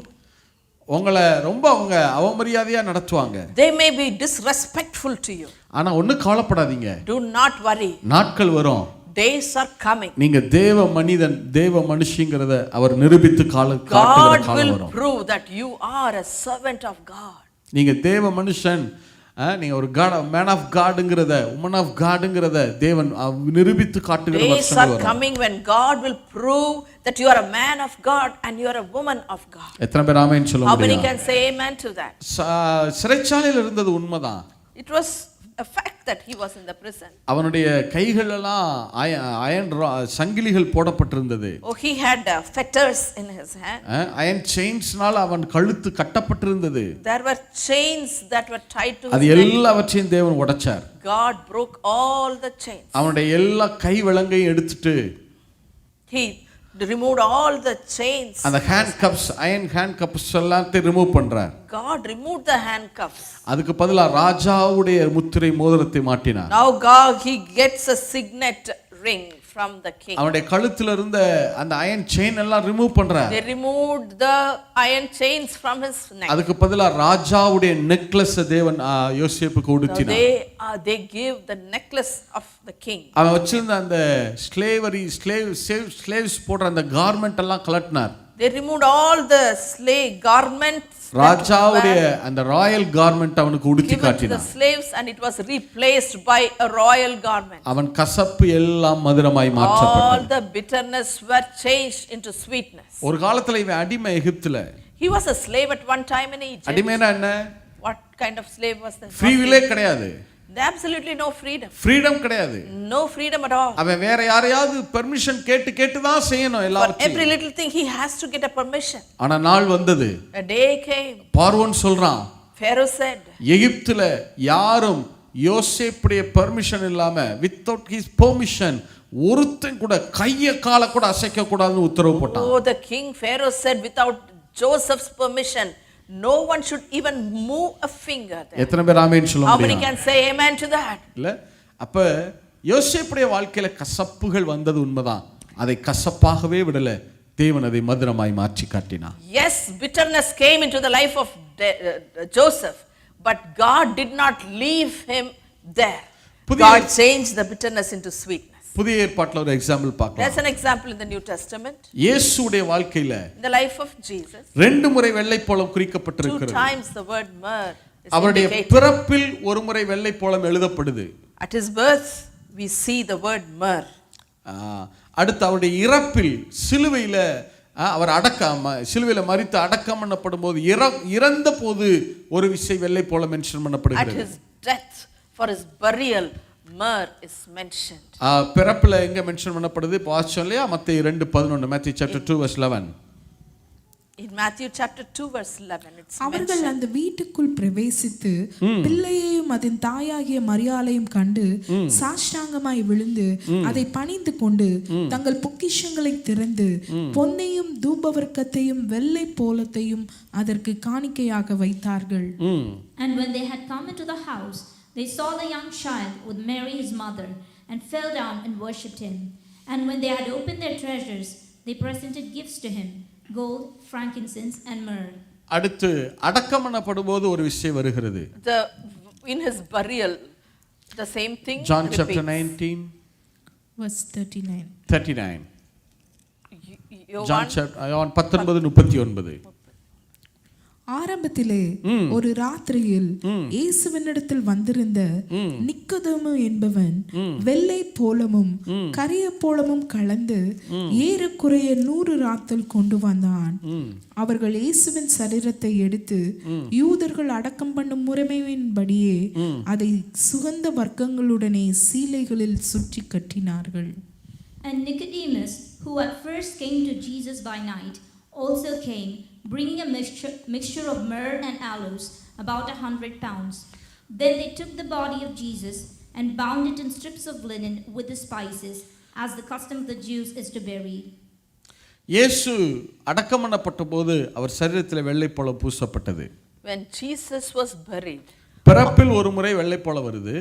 உங்களை ரொம்ப அவங்க அவமரியாதையா நடத்துவாங்க. They may be disrespectful to you. ஆனா ஒண்ணு கவலைப்படாதீங்க. Do not worry. நாட்கள் வரும். Days are coming. நீங்க தேவ மனிதன் தேவ மனுஷிங்கறத அவர் நிரூபித்து காட்டுகிற காலம் வரும். God will prove that you are a servant of God. நீங்க தேவ மனுஷன், நீங்க ஒரு மேன் ஆஃப் காட்ங்கறத உமன் ஆஃப் காட்ங்கறத தேவன் நிரூபித்து காட்டுகிற வருஷம் வரும். Days are coming when God will prove that you are a man of God and you are a woman of God. எத்தனை பேர் ஆமென் சொல்ல முடியும்? How many can say amen to that? சிறைச்சாலையில் இருந்தது உண்மைதான். It was a fact that he was in the prison. அவனுடைய கைகள் எல்லாம் அயன் சங்கிலிகள் போடப்பட்டிருந்தது. Oh, he had fetters in his hand. Iron செயின்ஸ்னால அவன் கழுத்து கட்டப்பட்டிருந்தது. There were chains that were tied to his neck. அது எல்லாவற்றையும் தேவன் உடைச்சார். God broke all the chains. அவனுடைய எல்லா கை விலங்கையும் எடுத்துட்டு He removed all the chains. அந்த handcuffs iron handcuffs எல்லாத்தையும் ரிமூவ் பண்றார். God removed the handcuffs. அதுக்கு பதிலா ராஜாவுடைய முத்திரை மோதிரத்தை மாட்டினார். Now God, he gets a signet ring from the king. அவனுடைய கழுத்துல இருந்த அந்த அயன் செயின் எல்லாம் ரிமூவ் பண்றார். They removed the iron chains from his neck. அதுக்கு பதிலா ராஜாவுடைய நெக்லஸ் தேவன் யோசேப்புக்கு Now உடுத்தினார். they give the necklace of the king. அவன் வச்சிருந்த அந்த ஸ்லேவ்ஸ் போடுற அந்த கார்மெண்ட் எல்லாம் கலட்டினார். They removed all the slave garments. ராஜாவுடைய அந்த ராயல் கார்மெண்ட் அவனுக்கு உடுத்தி Given to the காட்டினார். slaves, and it was replaced by a royal garment. அவன் கசப்பு எல்லாம் மதுரமாய் All மாற்றப்பட்டது. the bitterness were changed into sweetness. ஒரு காலத்துல இவன் அடிமை எகிப்துல. He was a slave at one time in Egypt. அடிமைனா என்ன? What kind of slave was that? Free வில்லே கிடையாது. Absolutely no freedom. ஃப்ரீடம் கிடையாது. No freedom at all. அவன் வேற யாரையாவது பெர்மிஷன் கேட்டு தான் செய்யணும் For எல்லாத்தையும். every little thing he has to get a permission. ஆனா நாள் வந்தது. A day came. பார்வோன் சொல்றான், Pharaoh said, எகிப்துல யாரும் யோசேப்புடைய பெர்மிஷன் இல்லாம வித்தவுட் ஹிஸ் பெர்மிஷன் ஒருத்தன் கூட கைய கால கூட அசைக்க கூடாதுன்னு உத்தரவு போட்டான். Oh, the king Pharaoh said, without Joseph's permission, no one should even move a finger there. எத்தனை பேர் ஆமென் சொல்ல How many முடியும்? can say amen to that? இல்ல அப்ப யோசேப்புடைய வாழ்க்கையில கசப்புகள் வந்தது உண்மைதான். அதை கசப்பாகவே விடல, தேவன் அதை மதுரமாய் மாற்றி காட்டினார். Yes, bitterness came into the life of Joseph, but God did not leave him there. God changed the bitterness into sweetness. புதிய ஏற்பாட்டுல ஒரு எக்ஸாம்பிள் பார்க்கலாம். There's an example in the New Testament. இயேசுவுடைய வாழ்க்கையில In the life of Jesus, 2 முறை வெள்ளை போளம் 2 குறிக்கப்பட்டிருக்கிறது. times the word myrrh is அவருடைய indicated. பிறப்பில் ஒரு முறை வெள்ளை போளம் எழுதப்படுது. At his birth, we see the word myrrh. அடுத்து அவருடைய இறப்பில் சிலுவையில அவர் சிலுவையில மரித்து அடக்கம் பண்ணப்படும் போது இறந்த போது ஒரு விஷயம் வெள்ளை போல mention At பண்ணப்படுகிறது. his death, for his burial, myrrh is mentioned. பிறப்புல எங்க மென்ஷன் பண்ணப்படுது? வாசிச்சோம் இல்லையா? மத்தேயு 2:11, Matthew chapter 2 verse 11. In Matthew chapter 2 verse 11, it's அவர்கள் mentioned. அந்த வீட்டுக்குள் பிரவேசித்து பிள்ளையையும் அதன் தாயாகிய மரியாளையும் கண்டு சாஷ்டாங்கமாய் விழுந்து அதை பணிந்து கொண்டு தங்கள் பொக்கிஷங்களை திறந்து பொன்னையும் தூபவர்க்கத்தையும் வெள்ளை போலத்தையும் அதற்கு காணிக்கையாக வைத்தார்கள். And when they had come into the house, they saw the young child with Mary his mother, and fell down and worshipped him. And when they had opened their treasures, they presented gifts to him, gold, frankincense, and myrrh. அடுத்து அடக்கம் பண்ணப்படும் போது ஒரு விஷயம் வருகிறது. In his burial, the same thing John repeats. chapter 19 verse 39. 39. Yohan John chapter 19:39. ஆரம்பத்திலே ஒரு ராத்திரியில் இயேசுவினிடத்தில் வந்திருந்த நிக்கோதேமு என்பவன் வெள்ளை போலமும் கரிய போலமும் கலந்து ஏறக்குறைய 100 ராத்தல் கொண்டு வந்தான். அவர்கள் இயேசுவின் சரீரத்தை எடுத்து யூதர்கள் அடக்கம் பண்ணும் முறைமையின்படியே அதை சுகந்த வர்க்கங்களுடனே சீலைகளில் சுற்றி கட்டினார்கள். And Nicodemus, who at first came to Jesus by night, also came, bringing a mixture of myrrh and aloes, about 100 pounds. Then they took the body of Jesus and bound it in strips of linen with the spices, as the custom of the Jews is to bury. இயேசு அடக்கம் பண்ணப்பட்ட போது அவர் சரீரத்தில் வெள்ளை போல பூசப்பட்டது. When Jesus was buried, பிறப்பில் ஒரு முறை வெள்ளை போல வருது.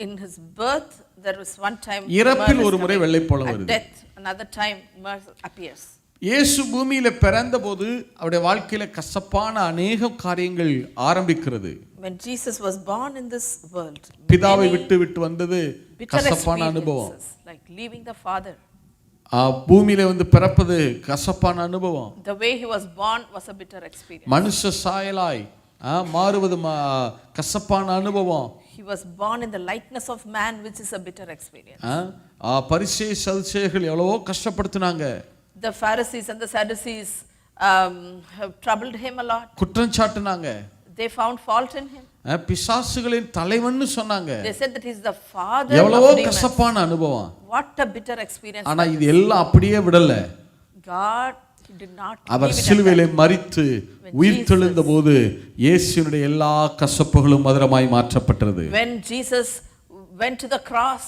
in his birth there was one time இறப்பில் ஒரு முறை வெள்ளை போல at வருது. death another time myrrh appears. இயேசு பூமியில பிறந்த போது அவருடைய வாழ்க்கையில கசப்பான அநேக காரியங்கள் ஆரம்பிக்கிறது. When Jesus was born in this world, பிதாவை விட்டு வந்தது bitter கசப்பான அனுபவம். experiences, like leaving the father. பூமியில வந்து பிறப்பது கசப்பான அனுபவம். The way he was born was a bitter experience. மனுஷ சாயலாய் மாறுவது கசப்பான அனுபவம். He was born in the likeness of man, which is a bitter experience. பரிசேய சதுசேயர்கள் எவ்வளவோ கஷ்டப்படுத்தினாங்க. The Pharisees and the Sadducees have troubled him a lot. குற்றம் சாட்டினாங்க. They found fault in him. பிசாசுகளின் தலைவன்னு சொன்னாங்க. They said that he is the father எவ்வளவோ of demons. கசப்பான அனுபவம். What a bitter experience. ஆனா இது எல்லாம் அப்படியே விடல. God did not. அவர் சிலுவையிலே மரித்து உயிர்த்தெழுந்த போது இயேசுவினுடைய எல்லா கசப்புகளும் மதுரமாய் மாற்றப்பட்டது. When Jesus went to the cross,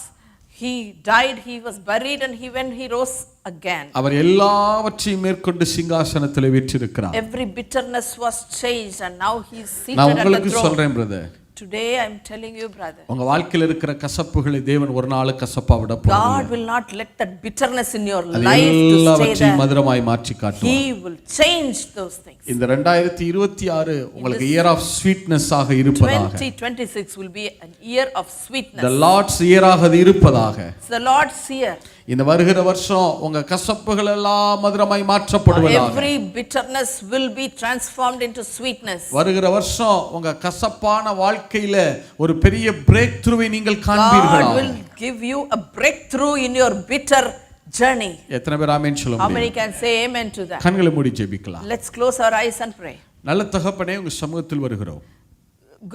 He died, he was buried, and when he rose again. அவர் எல்லாவற்றையும் மேற்கொண்டு சிங்காசனத்திலே வீற்றிருக்கிறார். Every bitterness was changed, and now he is seated நான் at the உங்களுக்கு throne. சொல்றேன் brother, Today I am telling you, brother, உங்க வாழ்க்கையில் இருக்கிற கசப்புகளை தேவன் ஒரு நாள் கசப்பா விட போறதில்லை. God will not let that bitterness in your அது life to stay எல்லாவற்றையும் there. மதுரமாய் மாற்றி காட்டுவார். He will change those things. இந்த 2026 உங்களுக்கு இயர் ஆஃப் ஸ்வீட்னஸ் ஆக இருப்பதாக. 2026 will be an year of sweetness. The Lord's year ஆக அது இருப்பதாக. It's the Lord's year. இந்த வருகிற வருஷம் உங்க கசப்புகள் எல்லாம் மதுரமாய் மாற்றப்படுவதாக. Every bitterness will be transformed into sweetness. வருகிற வருஷம் உங்க கசப்பான வாழ்க்கையில ஒரு பெரிய பிரேக் த்ரூவை நீங்கள் காண்பீர்களாக. God will give you a breakthrough in your bitter journey. எத்தனை பேர் ஆமென் சொல்ல How many முடியும்? can say amen to that? கண்களை மூடி ஜெபிக்கலாம். Let's close our eyes and pray. நல்ல தகப்பனே, உங்க சமூகத்தில் வருகிறோம்.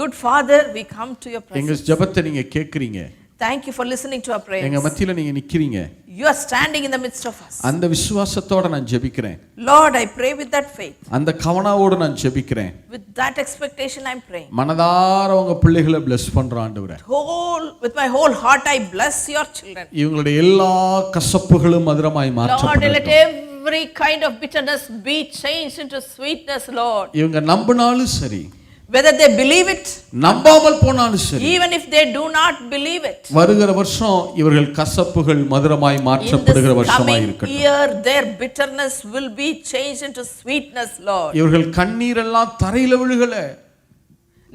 Good Father, we come to your எங்க presence. ஜெபத்தை நீங்க கேக்குறீங்க. Thank you for listening to our prayers. எங்க மத்தியில நீங்க நிக்கிறீங்க. You are standing in the midst of us. அந்த விசுவாசத்தோட நான் ஜெபிக்கிறேன். Lord, I pray with that faith. அந்த கவனத்தோட நான் ஜெபிக்கிறேன். With that expectation I'm praying. மனதார உங்க பிள்ளைகளை bless பண்றேன் ஆண்டவரே. With my whole heart I bless your children. இவங்களுடைய எல்லா கசப்புகளும் மதுரமாய் Lord, let மாற்றப்படட்டும். every kind of bitterness be changed into sweetness, Lord. இவங்க நம்பினாலும் சரி, Whether they believe it, நம்பாமல் போனாலும் சரி, even if they do not believe it, வருகிற வருஷம் இவர்கள் கசப்புகள் மதுரமாய் in மாற்றப்படுகிற this வருஷமாய் coming இருக்கட்டும். year their bitterness will be changed into sweetness, Lord. இவர்கள் கண்ணீர் எல்லாம் தரையில விழுகல.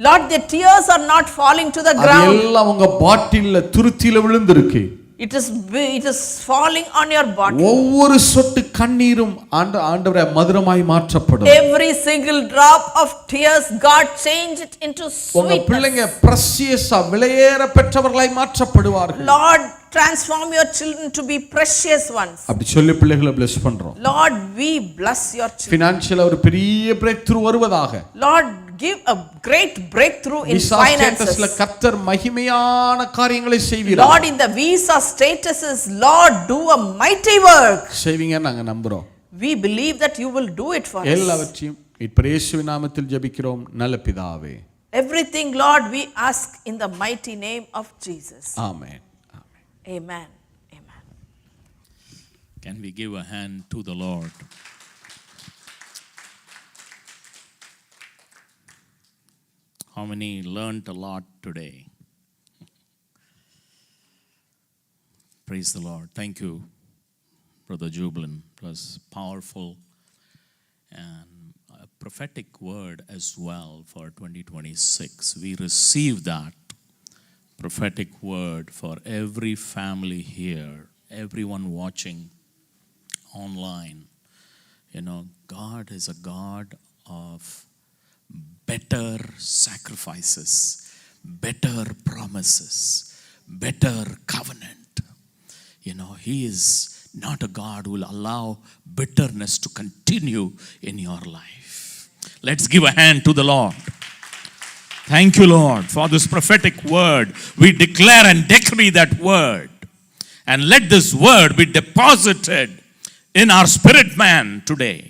Lord, their tears are not falling to the அது ground. எல்லாம் உங்க பாட்டில்ல துருத்தியில விழுந்திருக்கு. It is falling on your body. ஒவ்வொரு சொட்டு கண்ணீரும் ஆண்டவரே மதுரமாய் மாற்றப்படும். Every single drop of tears, God change it into உங்க sweetness. பிள்ளைங்க பிரஷியஸா விலையேற பெற்றவர்களாய் மாற்றப்படுவார்கள். Lord, transform your children to be precious ones. அப்படி சொல்லி பிள்ளைகளை bless பண்றோம். Lord, we bless your children. ஃபினான்ஷியலா ஒரு பெரிய பிரேக் த்ரூ வருவதாக. Lord, give a great breakthrough in visa finances. ஸ்டேட்டஸ்ல கர்த்தர் மகிமையான காரியங்களை செய்வீரார். Lord, in the visa statuses, Lord, do a mighty work. செய்வீங்க நாங்க நம்புறோம். We believe that you will do it for us. எல்லாவற்றையும் இயேசுவின் நாமத்தில் ஜெபிக்கிறோம் நல்ல பிதாவே. Everything, Lord, we ask in the mighty name of Jesus. Amen. Amen. Amen. Can we give a hand to the Lord? How many learned a lot today? Praise the Lord. Thank you, Brother Jubilan. It was powerful and a prophetic word as well for 2026. We receive that prophetic word for every family here, everyone watching online. You know, God is a God of better sacrifices, better promises, better covenant. You know, He is not a God who will allow bitterness to continue in your life. Let's give a hand to the Lord. Thank you, Lord, for this prophetic word. We declare and decree that word. And let this word be deposited in our spirit man today.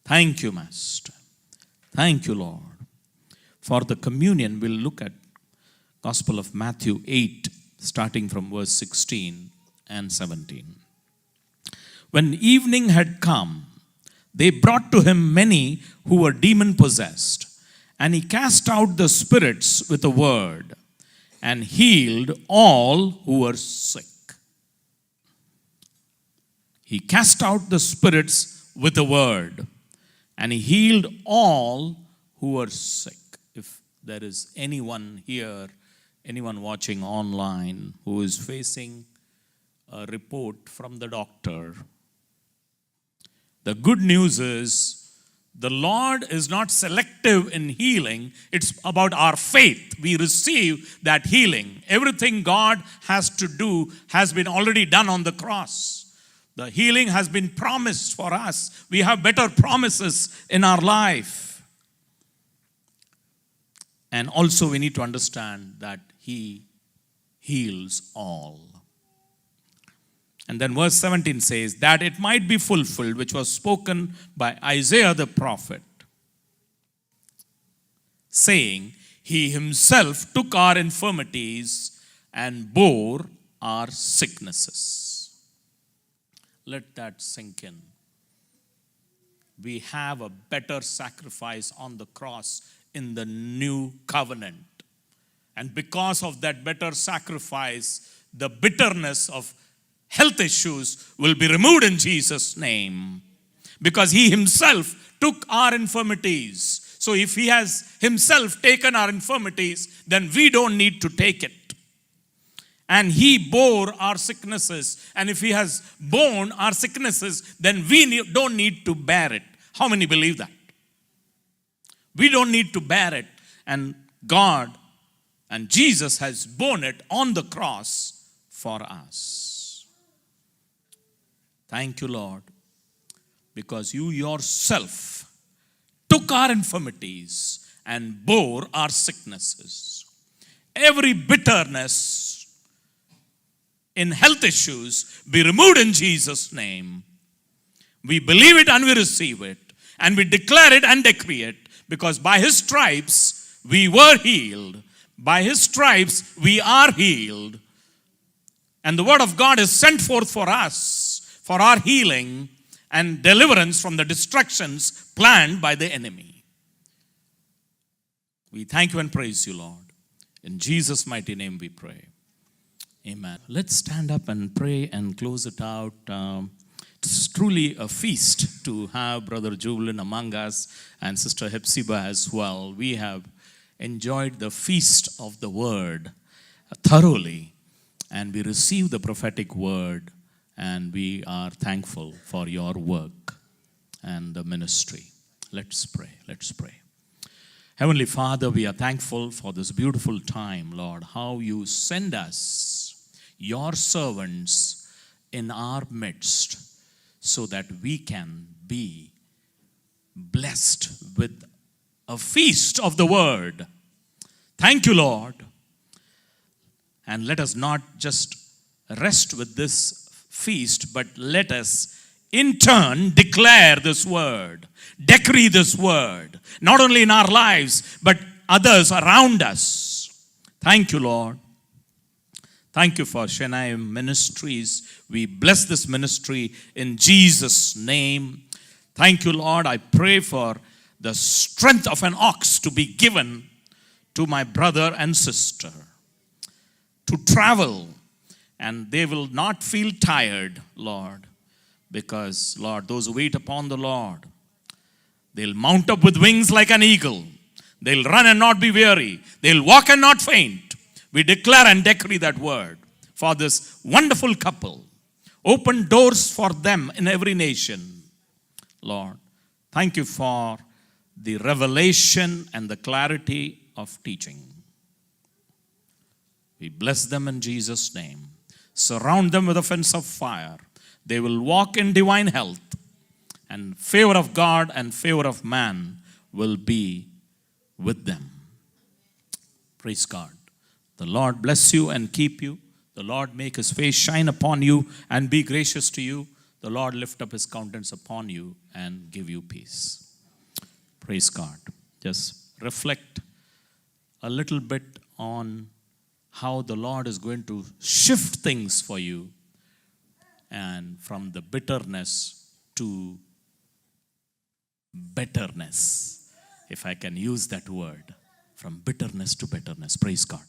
Thank you, Master. Thank you, Lord. For the communion, we'll look at Gospel of Matthew 8, starting from verse 16 and 17. When evening had come, they brought to him many who were demon-possessed, and he cast out the spirits with a word, and healed all who were sick. He cast out the spirits with a word, and he healed all who were sick. If there is anyone here, anyone watching online who is facing a report from the doctor, the good news is the Lord is not selective in healing. It's about our faith. We receive that healing. Everything God has to do has been already done on the cross. The healing has been promised for us. We have better promises in our life. And also we need to understand that He heals all. And then verse 17 says, that it might be fulfilled, which was spoken by Isaiah the prophet, saying, He Himself took our infirmities and bore our sicknesses. Let that sink in. We have a better sacrifice on the cross in the new covenant. And because of that better sacrifice, the bitterness of health issues will be removed in Jesus' name. Because he himself took our infirmities. So if he has himself taken our infirmities, then we don't need to take it. And he bore our sicknesses. And if he has borne our sicknesses, then we don't need to bear it. How many believe that? We don't need to bear it. And God and Jesus has borne it on the cross for us. Thank you, Lord, because you yourself took our infirmities and bore our sicknesses. Every bitterness in health issues be removed in Jesus' name. We believe it and we receive it, and we declare it and decree it, because by his stripes we were healed. By his stripes we are healed. And the word of God is sent forth for us, for our healing and deliverance from the destructions planned by the enemy. We thank you and praise you, Lord. In Jesus' mighty name we pray. Amen. Let's stand up and pray and close it out. It's truly a feast to have Brother Jubilan among us and Sister Hepzibah as well. We have enjoyed the feast of the word thoroughly, and we receive the prophetic word, and we are thankful for your work and the ministry. Let's pray. Let's pray. Heavenly Father, we are thankful for this beautiful time, Lord, how you send us, your servants, in our midst, so that we can be blessed with a feast of the word. Thank you, Lord. And let us not just rest with this feast, but let us in turn declare this word, decree this word, not only in our lives, but others around us. Thank you, Lord. Thank you for Shenaim Ministries. We bless this ministry in Jesus' name. Thank you, Lord. I pray for the strength of an ox to be given to my brother and sister to travel, and they will not feel tired, Lord, because, Lord, those who wait upon the Lord, they'll mount up with wings like an eagle. They'll run and not be weary. They'll walk and not faint. We declare and decree that word for this wonderful couple. Open doors for them in every nation. Lord, thank you for the revelation and the clarity of teaching. We bless them in Jesus' name. Surround them with a fence of fire. They will walk in divine health, and favor of God and favor of man will be with them. Praise God. The Lord bless you and keep you. The Lord make his face shine upon you and be gracious to you. The Lord lift up his countenance upon you and give you peace. Praise God. Just reflect a little bit on how the Lord is going to shift things for you, and from the bitterness to betterness, if I can use that word, from bitterness to betterness. Praise God.